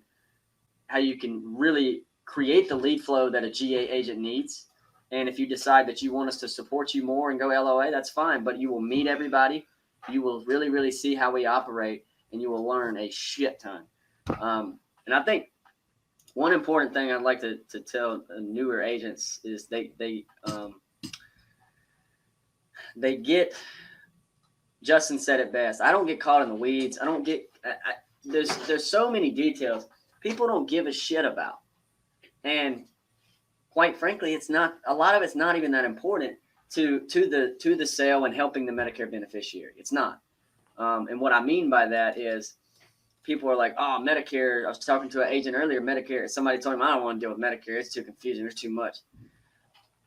really create the lead flow that a GA agent needs. And if you decide that you want us to support you more and go LOA, that's fine. But you will meet everybody. You will really, really see how we operate, and you will learn a shit ton. And I think one important thing I'd like to tell newer agents is they get. Justin said it best. I don't get caught in the weeds. I don't get. There's so many details people don't give a shit about, and quite frankly, a lot of it's not even that important to the sale and helping the Medicare beneficiary. It's not. And what I mean by that is people are like, oh, Medicare. I was talking to an agent earlier, Medicare. Somebody told him, I don't want to deal with Medicare. It's too confusing. There's too much.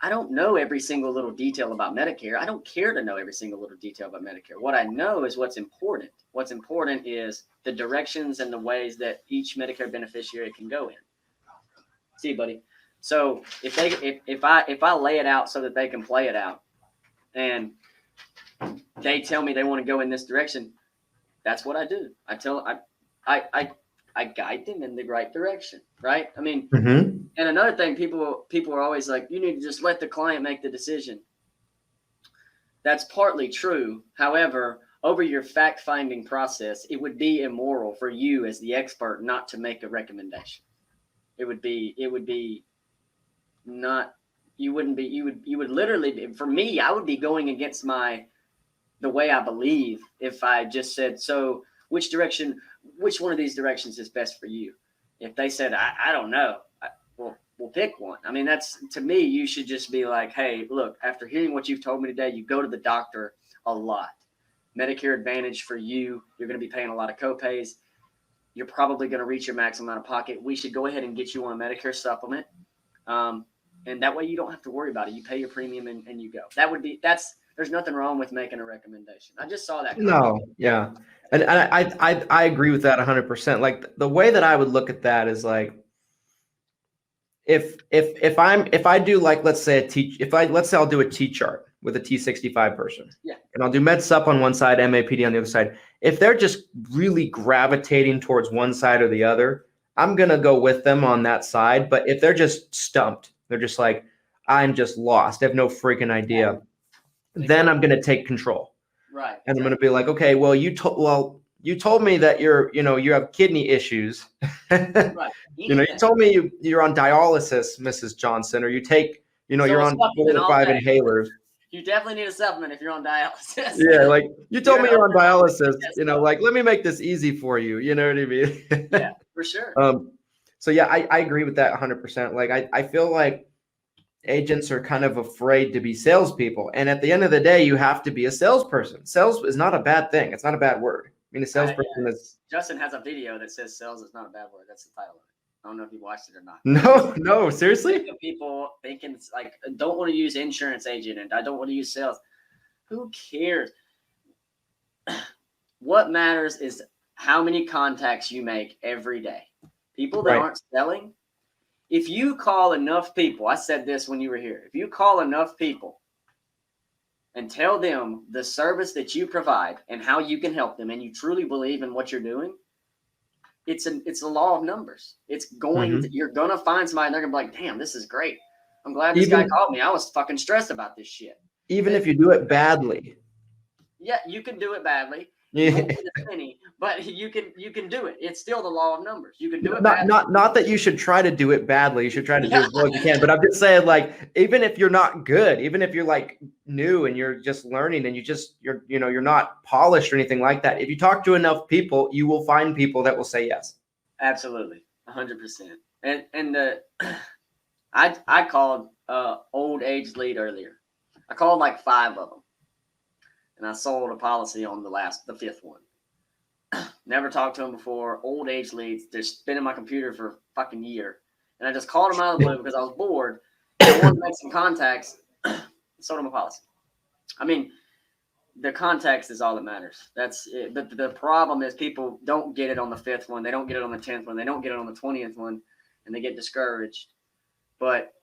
I don't know every single little detail about Medicare. I don't care to know every single little detail about Medicare. What I know is what's important. What's important is the directions and the ways that each Medicare beneficiary can go in. See, buddy. So if I lay it out so that they can play it out, and they tell me they want to go in this direction, that's what I do. I guide them in the right direction, right? I mean, and another thing, people are always like, you need to just let the client make the decision. That's partly true. However, over your fact-finding process, it would be immoral for you as the expert not to make a recommendation. It would be not, you would literally be, for me, I would be going against the way I believe if I just said, so which one of these directions is best for you? If they said, I don't know, we'll pick one. I mean, that's, to me, you should just be like, hey, look, after hearing what you've told me today, you go to the doctor a lot. Medicare Advantage for you, you're going to be paying a lot of copays. You're probably going to reach your maximum out of pocket. We should go ahead and get you on a Medicare supplement. And that way you don't have to worry about it. You pay your premium and you go. There's nothing wrong with making a recommendation. I just saw that. No, yeah. And I agree with that 100%. Like the way that I would look at that is like, if I do, like, let's say I'll do a T chart with a T65 person. Yeah. And I'll do Med Sup on one side, MAPD on the other side. If they're just really gravitating towards one side or the other, I'm going to go with them on that side. But if they're just stumped, they're just like, I'm just lost, I have no freaking idea, then I'm going to take control. Right. And I'm going to be like, okay, well, you told me that you have kidney issues. Right. You told me you're on dialysis, Mrs. Johnson, or you take, you're on 4 or 5 inhalers. You definitely need a supplement if you're on dialysis. Yeah, like you told me you're on dialysis, like, let me make this easy for you. You know what I mean? Yeah, for sure. So yeah, I agree with that 100%. Like I feel like agents are kind of afraid to be salespeople. And at the end of the day, you have to be a salesperson. Sales is not a bad thing. It's not a bad word. I mean, a salesperson is. Justin has a video that says sales is not a bad word. That's the title of it. I don't know if you watched it or not. No, seriously? People thinking it's like, I don't want to use insurance agent and I don't want to use sales. Who cares? What matters is how many contacts you make every day. People that aren't selling, if you call enough people, I said this when you were here, if you call enough people and tell them the service that you provide and how you can help them, and you truly believe in what you're doing, it's a law of numbers. It's going to, you're going to find somebody and they're going to be like, damn, this is great. I'm glad this guy called me. I was fucking stressed about this shit. Even if you do it badly. Yeah, you can do it badly. You won't get a penny, but you can do it. It's still the law of numbers. You can do it badly. Not that you should try to do it badly. You should try to do as well as you can. But I'm just saying, like, even if you're not good, even if you're like new and you're just learning and you're not polished or anything like that, if you talk to enough people, you will find people that will say yes. Absolutely, 100%. And I called old age lead earlier. I called like 5 of them. And I sold a policy on the 5th one. Never talked to them before. Old age leads. They're spinning my computer for a fucking year. And I just called them out of the blue because I was bored. I wanted to make some contacts. Sold them a policy. I mean, the context is all that matters. That's it. But the problem is people don't get it on the 5th one. They don't get it on the 10th one. They don't get it on the 20th one. And they get discouraged. But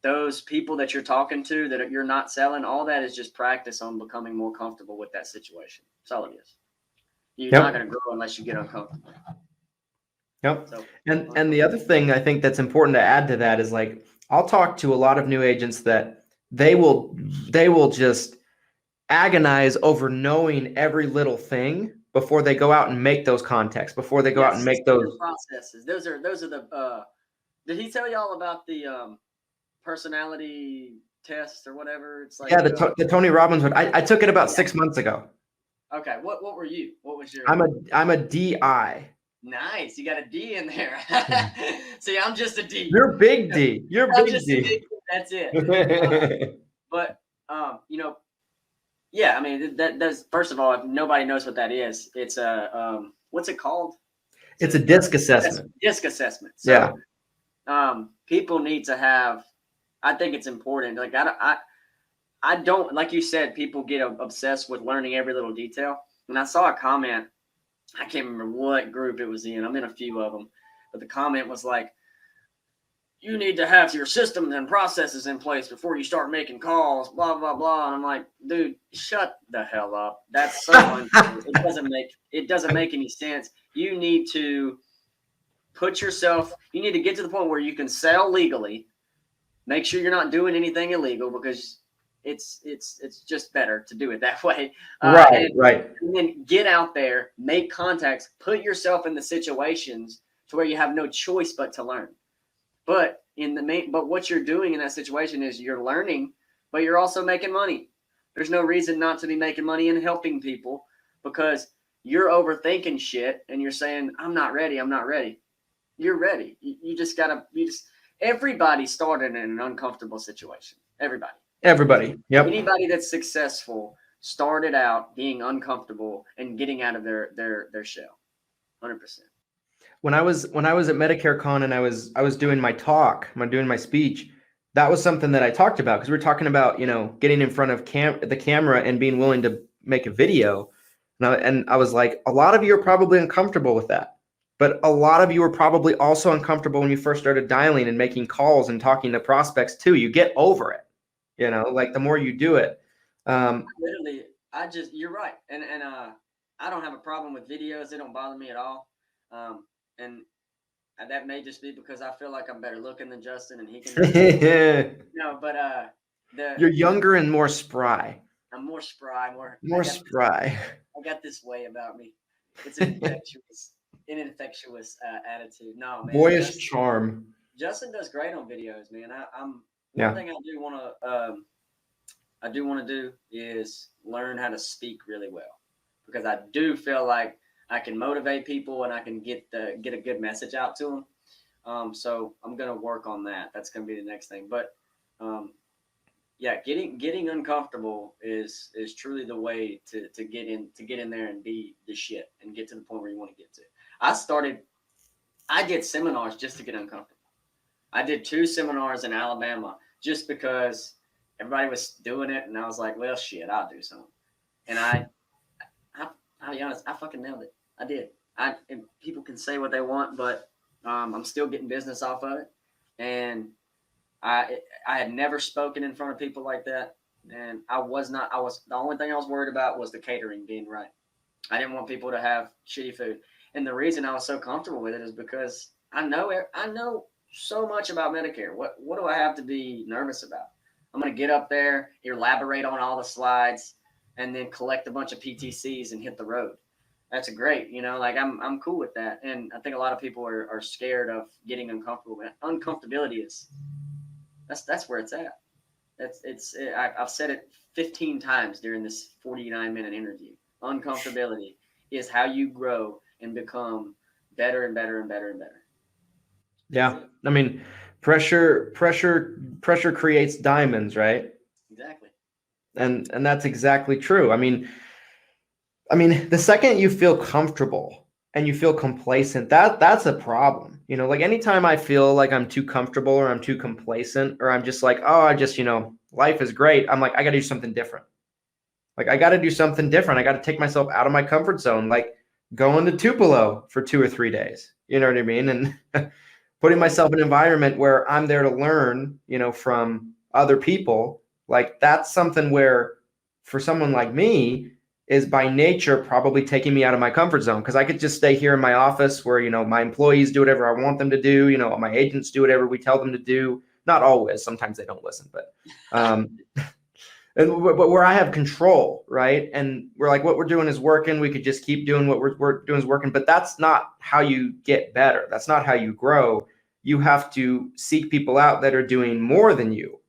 those people that you're talking to that you're not selling, all that is just practice on becoming more comfortable with that situation. That's all it is. You're not going to grow unless you get uncomfortable. Yep. So, and the other thing I think that's important to add to that is, like, I'll talk to a lot of new agents that they will just agonize over knowing every little thing before they go out and make those contacts, before they go out and make those processes. Those are the did he tell y'all about the personality test or whatever? It's like the Tony Robbins one. I took it about 6 months ago. Okay, what were you? What was your? I'm a DI. Nice, you got a D in there. See, I'm just a D. You're big D. You're big D. That's it. But yeah. I mean, that's, first of all, if nobody knows what that is, it's a what's it called? It's a DISC assessment. DISC assessment. So, people need to have. I think it's important. Like I don't, like you said, people get obsessed with learning every little detail. And I saw a comment. I can't remember what group it was in. I'm in a few of them, but the comment was like, "You need to have your systems and processes in place before you start making calls." Blah blah blah. And I'm like, dude, shut the hell up. That's so untrue. It doesn't make any sense. You need to put yourself. You need to get to the point where you can sell legally. Make sure you're not doing anything illegal, because it's just better to do it that way. Right. And then get out there, make contacts, put yourself in the situations to where you have no choice but to learn. But what you're doing in that situation is you're learning, but you're also making money. There's no reason not to be making money and helping people, because you're overthinking shit and you're saying, I'm not ready. You're ready. Everybody started in an uncomfortable situation. Everybody. Yep. Anybody that's successful started out being uncomfortable and getting out of their shell. 100%. When I was at Medicare Con and I was doing my talk, doing my speech, that was something that I talked about, because we were talking about, getting in front of the camera and being willing to make a video. And I was like, a lot of you are probably uncomfortable with that. But a lot of you are probably also uncomfortable when you first started dialing and making calls and talking to prospects too. You get over it, like the more you do it. Literally, you're right. And I don't have a problem with videos. They don't bother me at all. And that may just be because I feel like I'm better looking than Justin, and he can. No, but you're younger and more spry. I'm more spry, more spry. I got this way about me. It's infectious. An infectious attitude. No, man. Boyish charm. Justin does great on videos, man. One thing I do want to do is learn how to speak really well, because I do feel like I can motivate people and I can get a good message out to them. So I'm gonna work on that. That's gonna be the next thing. But getting uncomfortable is truly the way to get in there and be the shit and get to the point where you want to get to. I did seminars just to get uncomfortable. I did 2 seminars in Alabama just because everybody was doing it, and I was like, well, shit, I'll do something. And I'll be honest, I fucking nailed it. I did. And people can say what they want, but I'm still getting business off of it. And I had never spoken in front of people like that. And I was the only thing I was worried about was the catering being right. I didn't want people to have shitty food. And the reason I was so comfortable with it is because I know so much about Medicare. What do I have to be nervous about? I'm going to get up there, elaborate on all the slides, and then collect a bunch of PTCs and hit the road. That's great. Like I'm cool with that. And I think a lot of people are scared of getting uncomfortable. Uncomfortability that's where it's at. I've said it 15 times during this 49-minute interview. Uncomfortability is how you grow and become better and better and better and better. Yeah. I mean, pressure creates diamonds, right? Exactly. And that's exactly true. I mean, the second you feel comfortable and you feel complacent, that's a problem. Like anytime I feel like I'm too comfortable or I'm too complacent or I'm just like, oh, I just, life is great. I'm like, I got to do something different. Like I got to do something different. I got to take myself out of my comfort zone, like going to Tupelo for 2 or 3 days. You know what I mean? And putting myself in an environment where I'm there to learn, from other people. Like that's something where for someone like me is by nature probably taking me out of my comfort zone, because I could just stay here in my office where, my employees do whatever I want them to do. My agents do whatever we tell them to do. Not always. Sometimes they don't listen, but but where I have control, right? And we're like, what we're doing is working. We could just keep doing what we're doing is working. But that's not how you get better. That's not how you grow. You have to seek people out that are doing more than you.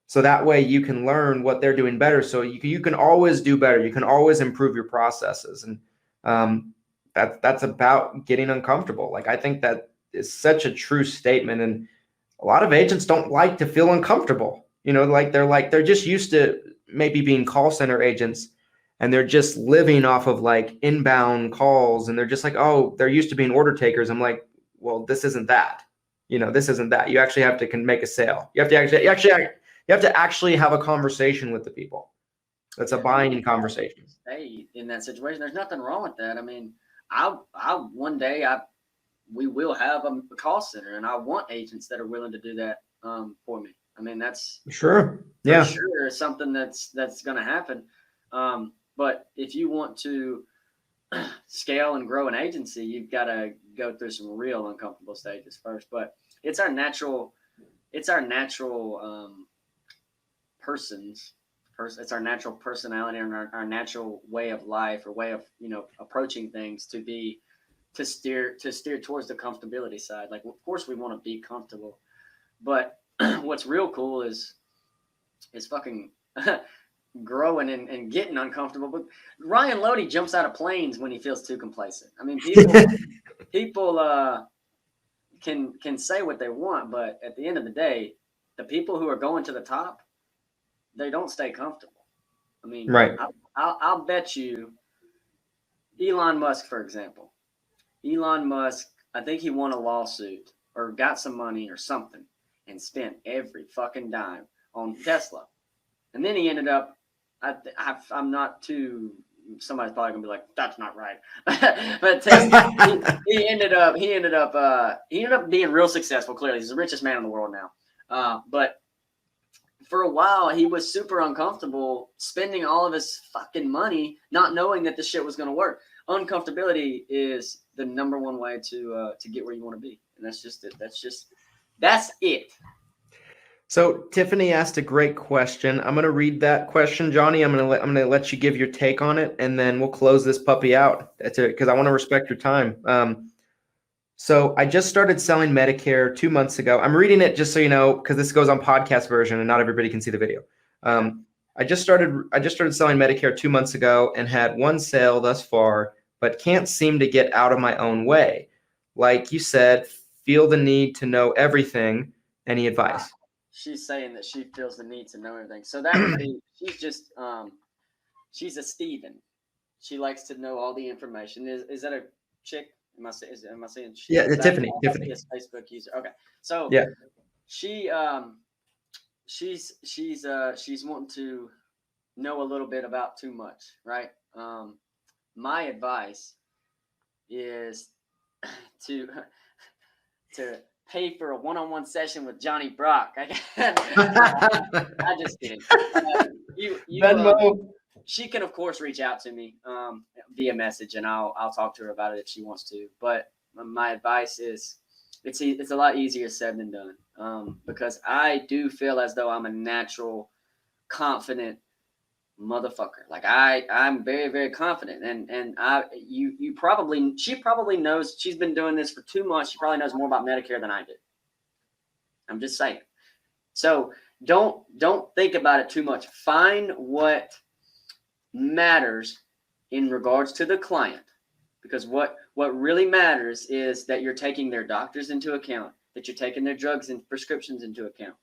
So that way you can learn what they're doing better. So you can always do better. You can always improve your processes. And that's about getting uncomfortable. Like, I think that is such a true statement. And a lot of agents don't like to feel uncomfortable. They're just used to maybe being call center agents, and they're just living off of like inbound calls. And they're just like, oh, they're used to being order takers. I'm like, well, this isn't that. This isn't that. You actually have to make a sale. You have to actually have a conversation with the people. That's a buying conversation. Hey, in that situation, there's nothing wrong with that. I mean, one day we will have a call center, and I want agents that are willing to do that for me. I mean, that's sure. Yeah, for sure something that's going to happen. But if you want to scale and grow an agency, you've got to go through some real uncomfortable stages first. But it's our natural it's our natural personality and our natural way of life, or way of approaching things to steer towards the comfortability side. Like, of course we want to be comfortable, but what's real cool is fucking growing and getting uncomfortable. But Ryan Lodi jumps out of planes when he feels too complacent. I mean, people can say what they want, but at the end of the day, the people who are going to the top, they don't stay comfortable. I mean, right. I'll bet you Elon Musk, for example. Elon Musk, I think he won a lawsuit or got some money or something and spent every fucking dime on Tesla. And then he ended up, I'm not too, somebody's probably gonna be like, that's not right. But Tesla, he ended up being real successful. Clearly, he's the richest man in the world now. But for a while, he was super uncomfortable spending all of his fucking money, not knowing that the shit was gonna work. Uncomfortability is the number one way to get where you want to be, and that's just it. That's it. So Tiffany asked a great question. I'm going to read that question, Johnny. I'm going to let you give your take on it, and then we'll close this puppy out. That's it, because I want to respect your time. So I just started selling Medicare 2 months ago. I'm reading it just so you know, because this goes on podcast version and not everybody can see the video. I just started selling Medicare 2 months ago and had one sale thus far, but can't seem to get out of my own way. Like you said, feel the need to know everything. Any advice? She's saying that she feels the need to know everything. So that would be, she's a Steven. She likes to know all the information. Is that a chick? Am I saying she? Yeah, Tiffany. Tiffany. Yes, Facebook user. Okay. So yeah, she's wanting to know a little bit about too much, right? My advice is to pay for a one-on-one session with Johnny Brock. I just kidding. Venmo. She can of course reach out to me via message, and I'll talk to her about it if she wants to. But my advice is, it's a lot easier said than done, because I do feel as though I'm a natural, confident motherfucker. Like I'm very, very confident, and she probably knows. She's been doing this for 2 months. She probably knows more about Medicare than I do. I'm just saying. So don't think about it too much. Find what matters in regards to the client, because what really matters is that you're taking their doctors into account, that you're taking their drugs and prescriptions into account.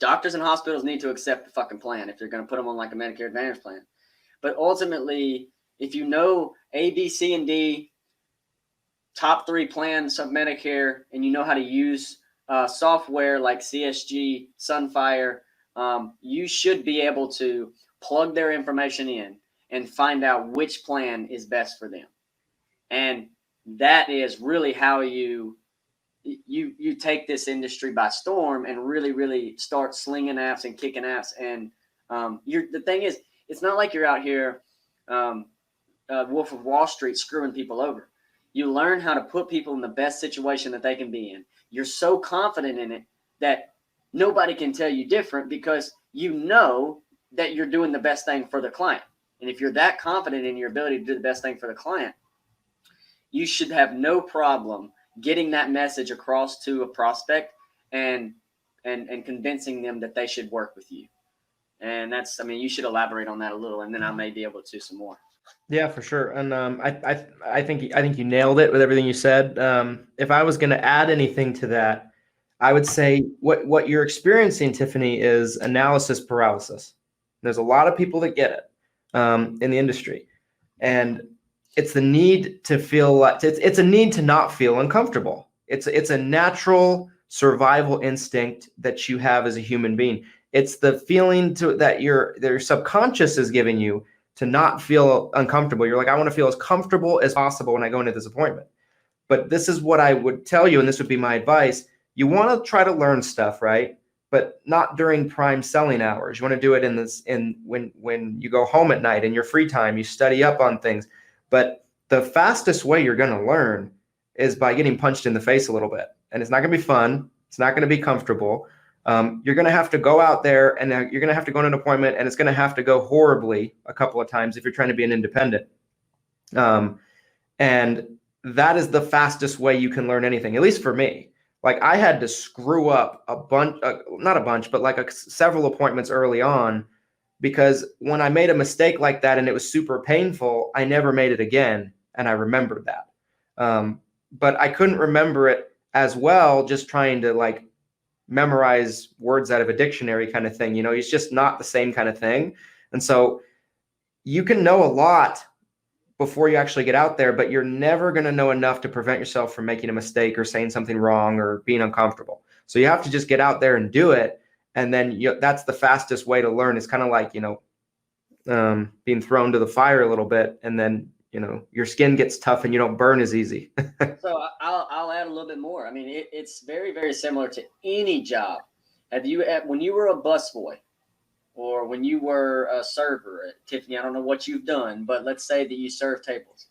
Doctors and hospitals need to accept the fucking plan if they're going to put them on like a Medicare Advantage plan. But ultimately, if you know A, B, C, and D, top 3 plans of Medicare, and you know how to use software like CSG, Sunfire, you should be able to plug their information in and find out which plan is best for them. And that is really how you take this industry by storm and really, really start slinging apps and kicking apps. And the thing is, it's not like you're out here, Wolf of Wall Street, screwing people over. You learn how to put people in the best situation that they can be in. You're so confident in it that nobody can tell you different, because you know that you're doing the best thing for the client. And if you're that confident in your ability to do the best thing for the client, you should have no problem getting that message across to a prospect and convincing them that they should work with you. And you should elaborate on that a little, and then I may be able to some more. Yeah, for sure. And I think you nailed it with everything you said. If I was going to add anything to that, I would say what you're experiencing, Tiffany, is analysis paralysis. There's a lot of people that get it in the industry, and it's the need to feel like it's a need to not feel uncomfortable. It's a natural survival instinct that you have as a human being. It's the feeling that your subconscious is giving you to not feel uncomfortable. You're like, I want to feel as comfortable as possible when I go into this appointment. But this is what I would tell you, and this would be my advice. You want to try to learn stuff, right? But not during prime selling hours. You want to do it when you go home at night in your free time. You study up on things. But the fastest way you're going to learn is by getting punched in the face a little bit. And it's not going to be fun. It's not going to be comfortable. You're going to have to go out there, and you're going to have to go on an appointment, and it's going to have to go horribly a couple of times if you're trying to be an independent. And that is the fastest way you can learn anything, at least for me. Like, I had to screw up several appointments early on, because when I made a mistake like that and it was super painful, I never made it again. And I remembered that. But I couldn't remember it as well, just trying to memorize words out of a dictionary kind of thing. It's just not the same kind of thing. And so you can know a lot before you actually get out there, but you're never going to know enough to prevent yourself from making a mistake or saying something wrong or being uncomfortable. So you have to just get out there and do it. And then that's the fastest way to learn. It's kind of like, being thrown to the fire a little bit, and then, your skin gets tough and you don't burn as easy. So I'll add a little bit more. It's very, very similar to any job. When you were a busboy, or when you were a server at Tiffany, I don't know what you've done, but let's say that you serve tables.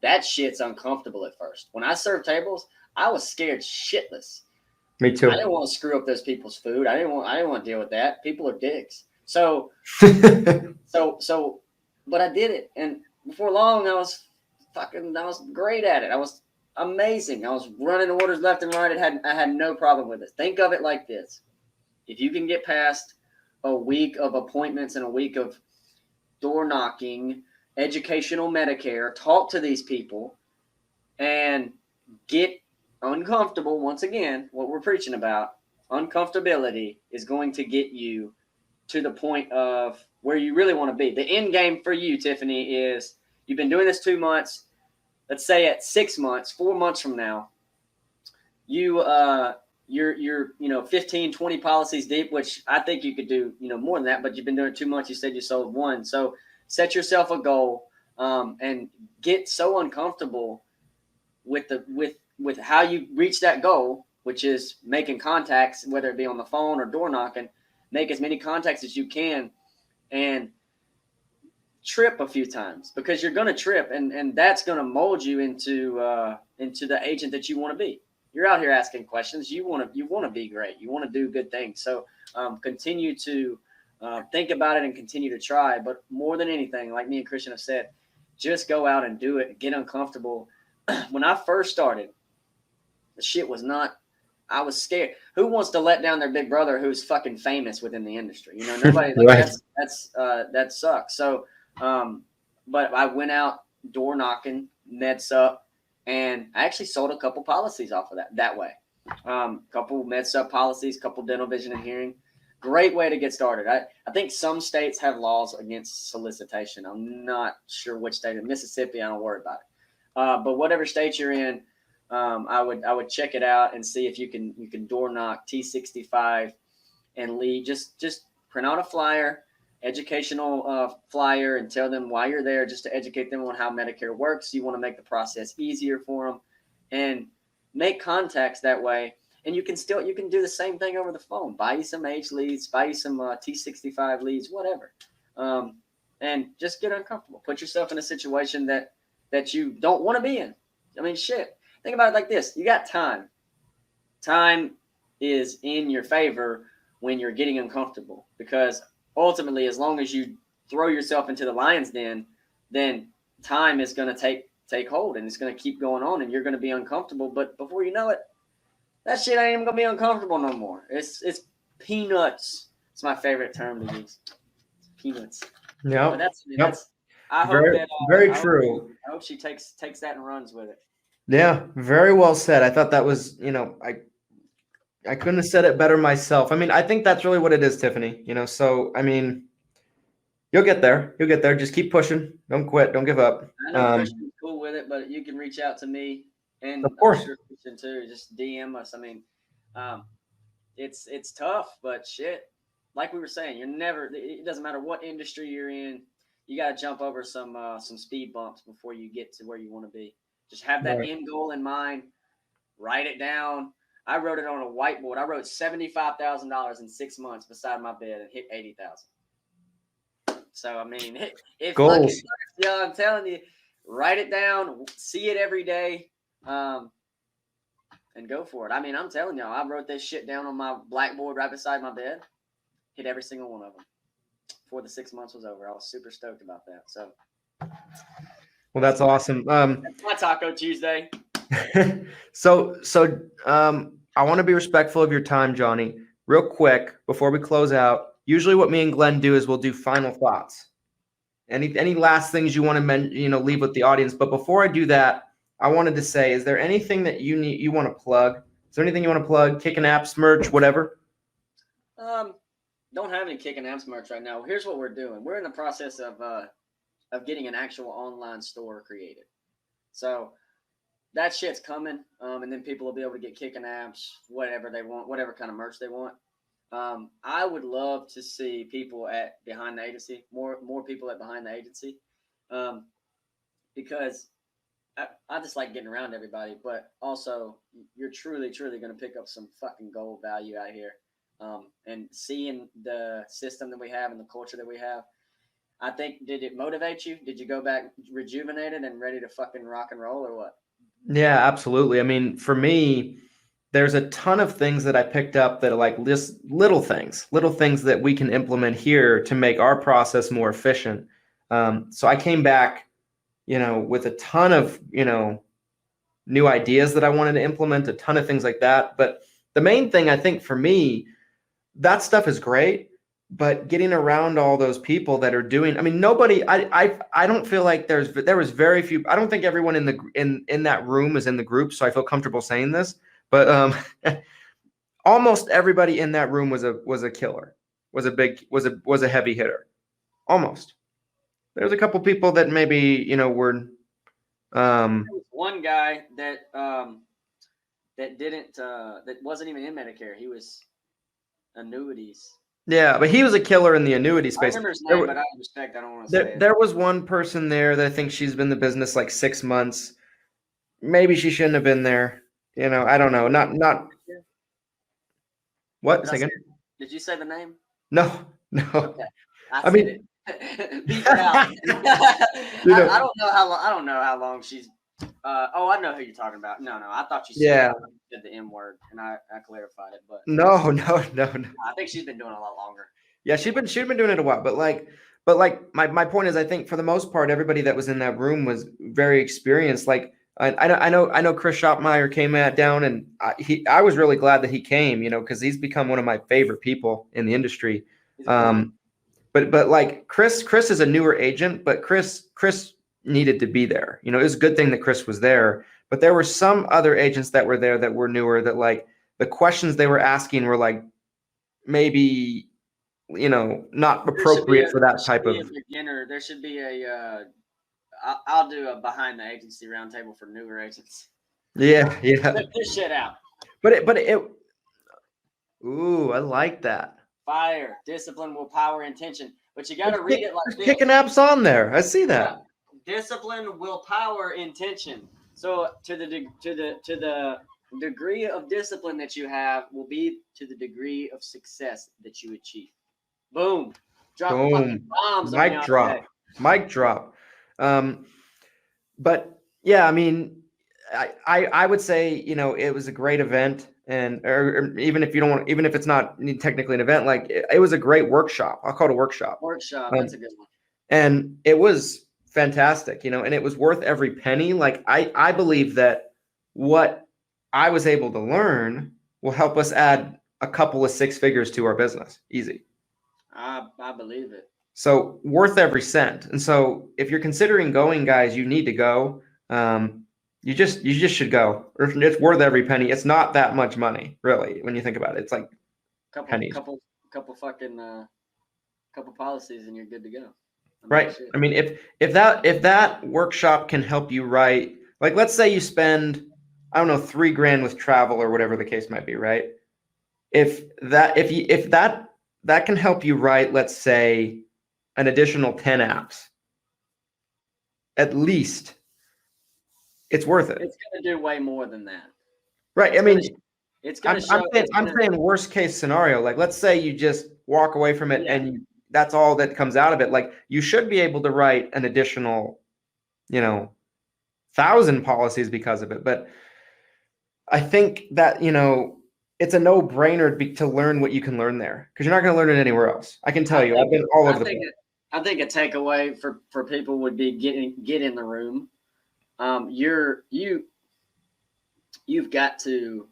That shit's uncomfortable at first. When I served tables, I was scared shitless. Me too. I didn't want to screw up those people's food. I didn't want to deal with that. People are dicks. So, but I did it. And before long, I was great at it. I was amazing. I was running orders left and right. I had no problem with it. Think of it like this. If you can get past a week of appointments and a week of door knocking, educational Medicare, talk to these people, and get uncomfortable. Once again, what we're preaching about, uncomfortability is going to get you to the point of where you really want to be. The end game for you, Tiffany, is you've been doing this 2 months. Let's say at 6 months, 4 months from now, you're 15, 20 policies deep, which I think you could do, more than that, but you've been doing it 2 months. You said you sold one. So set yourself a goal, and get so uncomfortable with with how you reach that goal, which is making contacts, whether it be on the phone or door knocking, make as many contacts as you can and trip a few times, because you're going to trip, and that's going to mold you into the agent that you want to be. You're out here asking questions. You want to be great. You want to do good things. So continue to think about it and continue to try. But more than anything, like me and Christian have said, just go out and do it. Get uncomfortable. When I first started, the shit was not. I was scared. Who wants to let down their big brother who's fucking famous within the industry? You know, nobody. Right. That sucks. So, but I went out door knocking, MedSup, and I actually sold a couple policies off of that way. Couple MedSup policies, couple dental, vision, and hearing. Great way to get started. I think some states have laws against solicitation. I'm not sure which state. In Mississippi, I don't worry about it. But whatever state you're in, I would check it out and see if you can door knock T65 and lead. Just print out a flyer, educational flyer, and tell them why you're there, just to educate them on how Medicare works. You want to make the process easier for them, and make contacts that way. And you can do the same thing over the phone. Buy you some age leads, buy you some T65 leads, whatever, and just get uncomfortable. Put yourself in a situation that you don't want to be in. I mean, shit. Think about it like this. You got time. Time is in your favor when you're getting uncomfortable, because ultimately, as long as you throw yourself into the lion's den, then time is going to take hold, and it's going to keep going on, and you're going to be uncomfortable. But before you know it, that shit ain't even going to be uncomfortable no more. It's peanuts. It's my favorite term to use. Peanuts. Yeah. That's I hope very, that very true. I hope she takes that and runs with it. Yeah, very well said. I thought that was, I couldn't have said it better myself. I mean, I think that's really what it is, Tiffany. So, I mean, you'll get there. You'll get there. Just keep pushing. Don't quit. Don't give up. I know Christian's cool with it, but you can reach out to me, and of course, I'm sure Christian too. Just DM us. I mean, it's tough, but shit, like we were saying, it doesn't matter what industry you're in. You got to jump over some speed bumps before you get to where you want to be. Just have that end goal in mind. Write it down. I wrote it on a whiteboard. I wrote $75,000 in 6 months beside my bed and hit 80,000. So I mean, if goals. I'm telling you, write it down, see it every day, and go for it. I mean, I'm telling y'all, I wrote this shit down on my blackboard right beside my bed. Hit every single one of them before the 6 months was over. I was super stoked about that. So. Well, that's awesome. That's my Taco Tuesday. So I want to be respectful of your time, Johnny. Real quick, before we close out, usually what me and Glenn do is we'll do final thoughts. Any last things you want to leave with the audience? But before I do that, I wanted to say, is there anything that you want to plug? Is there anything you want to plug? Kicking Apps merch, whatever? Don't have any Kicking Apps merch right now. Here's what we're doing. We're in the process of getting an actual online store created. So that shit's coming. And then people will be able to get Kicking Apps, whatever they want, whatever kind of merch they want. I would love to see people at Behind the Agency, more people at Behind the Agency, because I just like getting around everybody, but also you're truly, truly going to pick up some fucking gold value out here. And seeing the system that we have and the culture that we have, I think, did it motivate you? Did you go back rejuvenated and ready to fucking rock and roll, or what? Yeah, absolutely. I mean, for me, there's a ton of things that I picked up that are like just little things that we can implement here to make our process more efficient. So I came back, with a ton of, new ideas that I wanted to implement, a ton of things like that. But the main thing I think for me, that stuff is great, but getting around all those people that are doing, I mean, nobody, I don't feel like there was very few, I don't think everyone in that room is in the group. So I feel comfortable saying this, but almost everybody in that room was a killer, was a heavy hitter. Almost. There's a couple people that maybe, were, there was one guy that that wasn't even in Medicare. He was annuities. Yeah, but he was a killer in the annuity space. I remember his name, but out of respect, I don't want to say it. There was one person there that I think she's been in the business like 6 months. Maybe she shouldn't have been there. I don't know. Not what? Did I Second? Did you say the name? No, no. Okay, I I said mean, it. Beep it out. you know, I don't know how long. I don't know how long she's. Oh, I know who you're talking about. No, I thought you yeah. said the M word, and I clarified it, but No, no. I think she's been doing it a lot longer. Yeah, she'd been doing it a while, but my point is, I think for the most part, everybody that was in that room was very experienced. Like I know Chris Schoppmeyer came down, and I was really glad that he came, because he's become one of my favorite people in the industry. He's a good dude. But like Chris is a newer agent, but Chris needed to be there. It was a good thing that Chris was there, but there were some other agents that were there that were newer that like the questions they were asking were like maybe not appropriate for that type of beginner. There should be a. I'll do a behind the agency roundtable for newer agents. yeah. Flip this shit out. But it. Ooh, I like that. Fire, discipline, willpower, intention. But you got to read it like this. Kicking apps on there. I see that. Yeah. Discipline, willpower, intention. So to the degree of discipline that you have will be to the degree of success that you achieve. Boom. Drop fucking bombs. Mic drop. Mic drop. But yeah, I mean, I would say, it was a great event, and or even if you don't want, even if it's not technically an event, like it was a great workshop. I'll call it a workshop. That's a good one. And it was fantastic, and it was worth every penny. Like I believe that what I was able to learn will help us add a couple of six figures to our business. Easy. I believe it. So worth every cent. And so if you're considering going, guys, you need to go. You just should go. It's worth every penny. It's not that much money, really, when you think about it. It's like pennies. Couple policies, and you're good to go. Right. I mean, if that workshop can help you write, like, let's say you spend, I don't know, $3,000 with travel or whatever the case might be, right? If that can help you write, let's say, an additional 10 apps, at least, it's worth it. It's going to do way more than that. Right. I mean, it's going to show. I'm saying worst case scenario. Like, let's say you just walk away from it and that's all that comes out of it. Like, you should be able to write an additional, 1,000 policies because of it. But I think that, it's a no-brainer to learn what you can learn there, because you're not going to learn it anywhere else. I can tell you, I've been all over the place. I think a takeaway for people would be get in the room. You've got to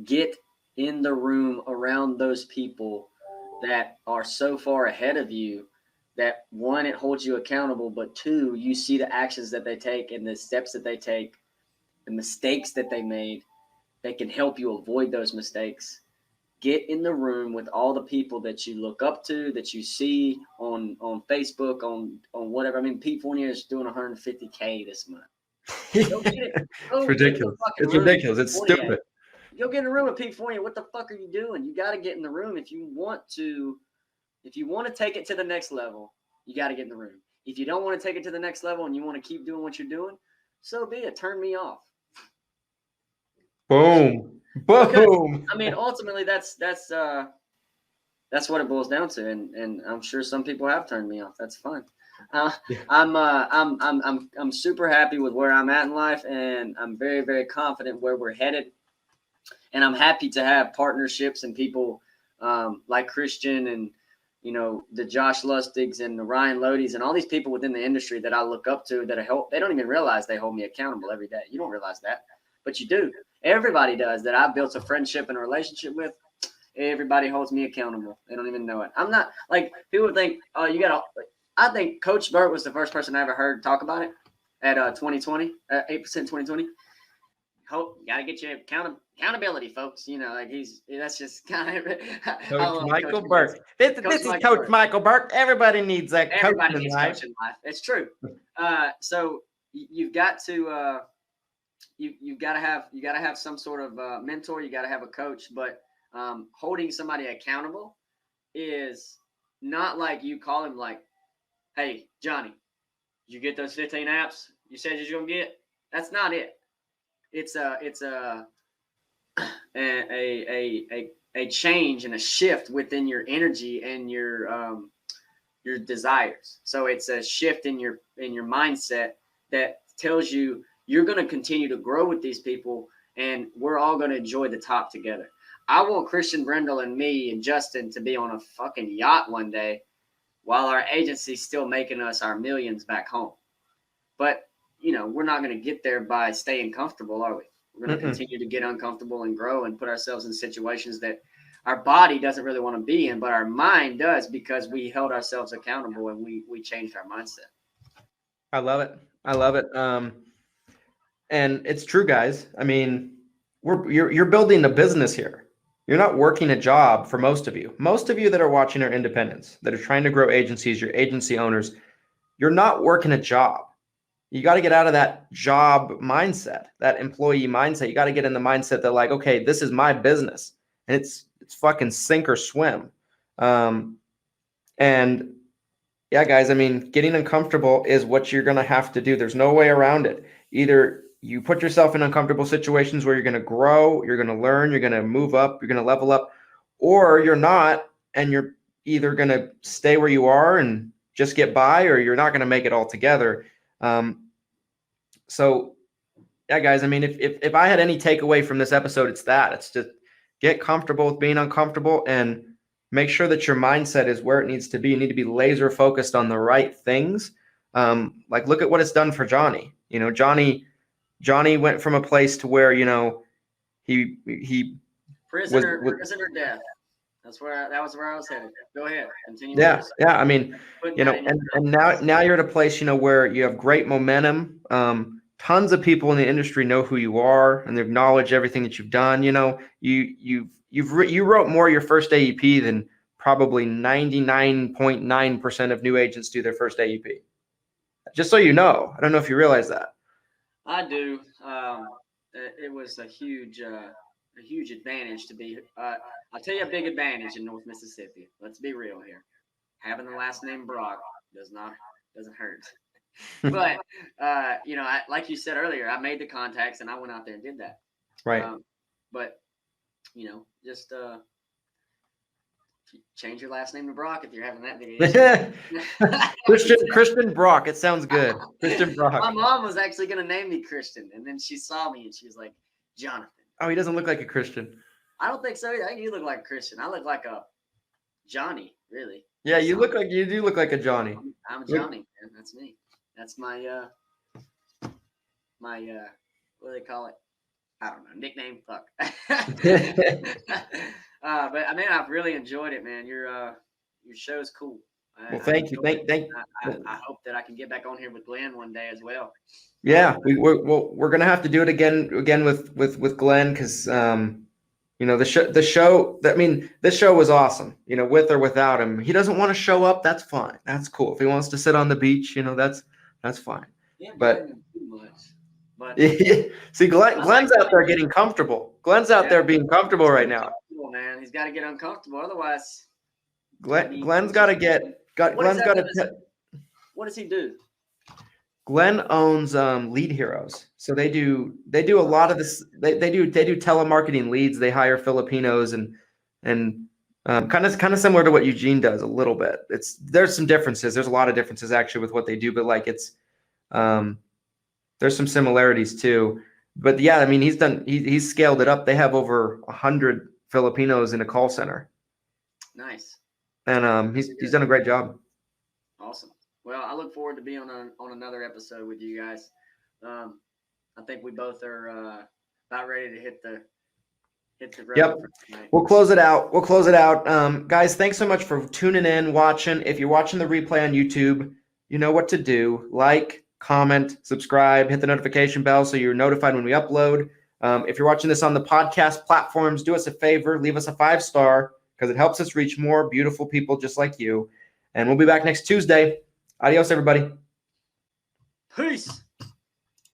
get in the room around those people that are so far ahead of you that, one, it holds you accountable, but two, you see the actions that they take and the steps that they take, the mistakes that they made. They can help you avoid those mistakes. Get in the room with all the people that you look up to, that you see on Facebook, on whatever. I mean, Pete Fournier is doing $150K this month. Go get it. It's ridiculous. It's ridiculous. It's stupid. Go get in the room with Pete Fournier. What the fuck are you doing? You got to get in the room if you want to take it to the next level. You got to get in the room. If you don't want to take it to the next level and you want to keep doing what you're doing, so be it. Turn me off. Boom. Because, I mean, ultimately, that's what it boils down to, and I'm sure some people have turned me off. That's fine. I'm super happy with where I'm at in life, and I'm very, very confident where we're headed. And I'm happy to have partnerships and people like Christian and the Josh Lustigs and the Ryan Lodies and all these people within the industry that I look up to that help. They don't even realize they hold me accountable every day. You don't realize that, but you do. Everybody does that. I've built a friendship and a relationship with. Everybody holds me accountable. They don't even know it. I'm not like people think, oh, you got to. I think Coach Burt was the first person I ever heard talk about it at 2020, 8% 2020. Hope you got to get your accountability, folks. Like that's just kind of Coach Michael Burke. This is Coach Michael Burke. Everybody needs that coach in life. It's true. So you've got to you've got to have some sort of mentor. You got to have a coach, but holding somebody accountable is not like you call him like, hey, Johnny, did you get those 15 apps you said you're going to get? That's not it. it's a change and a shift within your energy and your desires. So it's a shift in your mindset that tells you you're going to continue to grow with these people, and we're all going to enjoy the top together. I want Christian Brindle and me and Justin to be on a fucking yacht one day while our agency's still making us our millions back home. But, we're not going to get there by staying comfortable, are we? We're going to continue to get uncomfortable and grow and put ourselves in situations that our body doesn't really want to be in, but our mind does, because we held ourselves accountable and we changed our mindset. I love it. And it's true, guys. I mean, you're building a business here. You're not working a job. For most of you. Most of you that are watching are independents that are trying to grow agencies, your agency owners. You're not working a job. You got to get out of that job mindset, that employee mindset. You got to get in the mindset that, like, okay, this is my business and it's fucking sink or swim. And yeah, guys, I mean, getting uncomfortable is what you're going to have to do. There's no way around it. Either you put yourself in uncomfortable situations where you're going to grow, you're going to learn, you're going to move up, you're going to level up, or you're not, and you're either going to stay where you are and just get by, or you're not going to make it all together. So yeah, guys, I mean, if I had any takeaway from this episode, it's that. It's just get comfortable with being uncomfortable and make sure that your mindset is where it needs to be. You need to be laser focused on the right things. Like, look at what it's done for Johnny. Johnny went from a place to where, he prisoner death. That was where I was headed. Go ahead. Continue. Yeah. I mean, and now you're at a place, where you have great momentum. Tons of people in the industry know who you are and they acknowledge everything that you've done. You wrote more your first AEP than probably 99.9% of new agents do their first AEP. Just so you know, I don't know if you realize that. I do. It was a huge advantage to be. I'll tell you a big advantage in North Mississippi. Let's be real here. Having the last name Brock doesn't hurt. But like you said earlier, I made the contacts and I went out there and did that. Right. But just change your last name to Brock if you're having that big issue. Christian Brock. It sounds good. Christian Brock. My mom was actually going to name me Christian, and then she saw me and she was like, Jonathan. Oh, he doesn't look like a Christian. I don't think so either. I think you look like a Christian. I look like a Johnny, really. Yeah, you do look like a Johnny. I'm Johnny, man. That's me. That's my what do they call it? I don't know. Nickname. Fuck. But I mean, I've really enjoyed it, man. Your show's cool. Well, thank you. I hope that I can get back on here with Glenn one day as well. Yeah, we're gonna have to do it again with Glenn, because the show. I mean, this show was awesome. With or without him, he doesn't want to show up. That's fine. That's cool. If he wants to sit on the beach, that's fine. Yeah, but too much. But see, Glenn's out there getting comfortable. Glenn's out there being comfortable right now. Man, he's got to get uncomfortable, otherwise. Glenn's got to get. What does he do? Glenn owns Lead Heroes, so they do a lot of this. They do telemarketing leads. They hire Filipinos and kind of similar to what Eugene does a little bit. There's some differences. There's a lot of differences actually with what they do, but there's some similarities too. But yeah, I mean, he's scaled it up. They have over 100 Filipinos in a call center. Nice. And he's done a great job. Awesome. Well, I look forward to being on another episode with you guys. I think we both are about ready to hit the road. Yep. We'll close it out. Guys, thanks so much for tuning in, watching. If you're watching the replay on YouTube, you know what to do. Like, comment, subscribe, hit the notification bell so you're notified when we upload. If you're watching this on the podcast platforms, do us a favor, leave us a 5-star, because it helps us reach more beautiful people just like you. And we'll be back next Tuesday. Adios, everybody. Peace.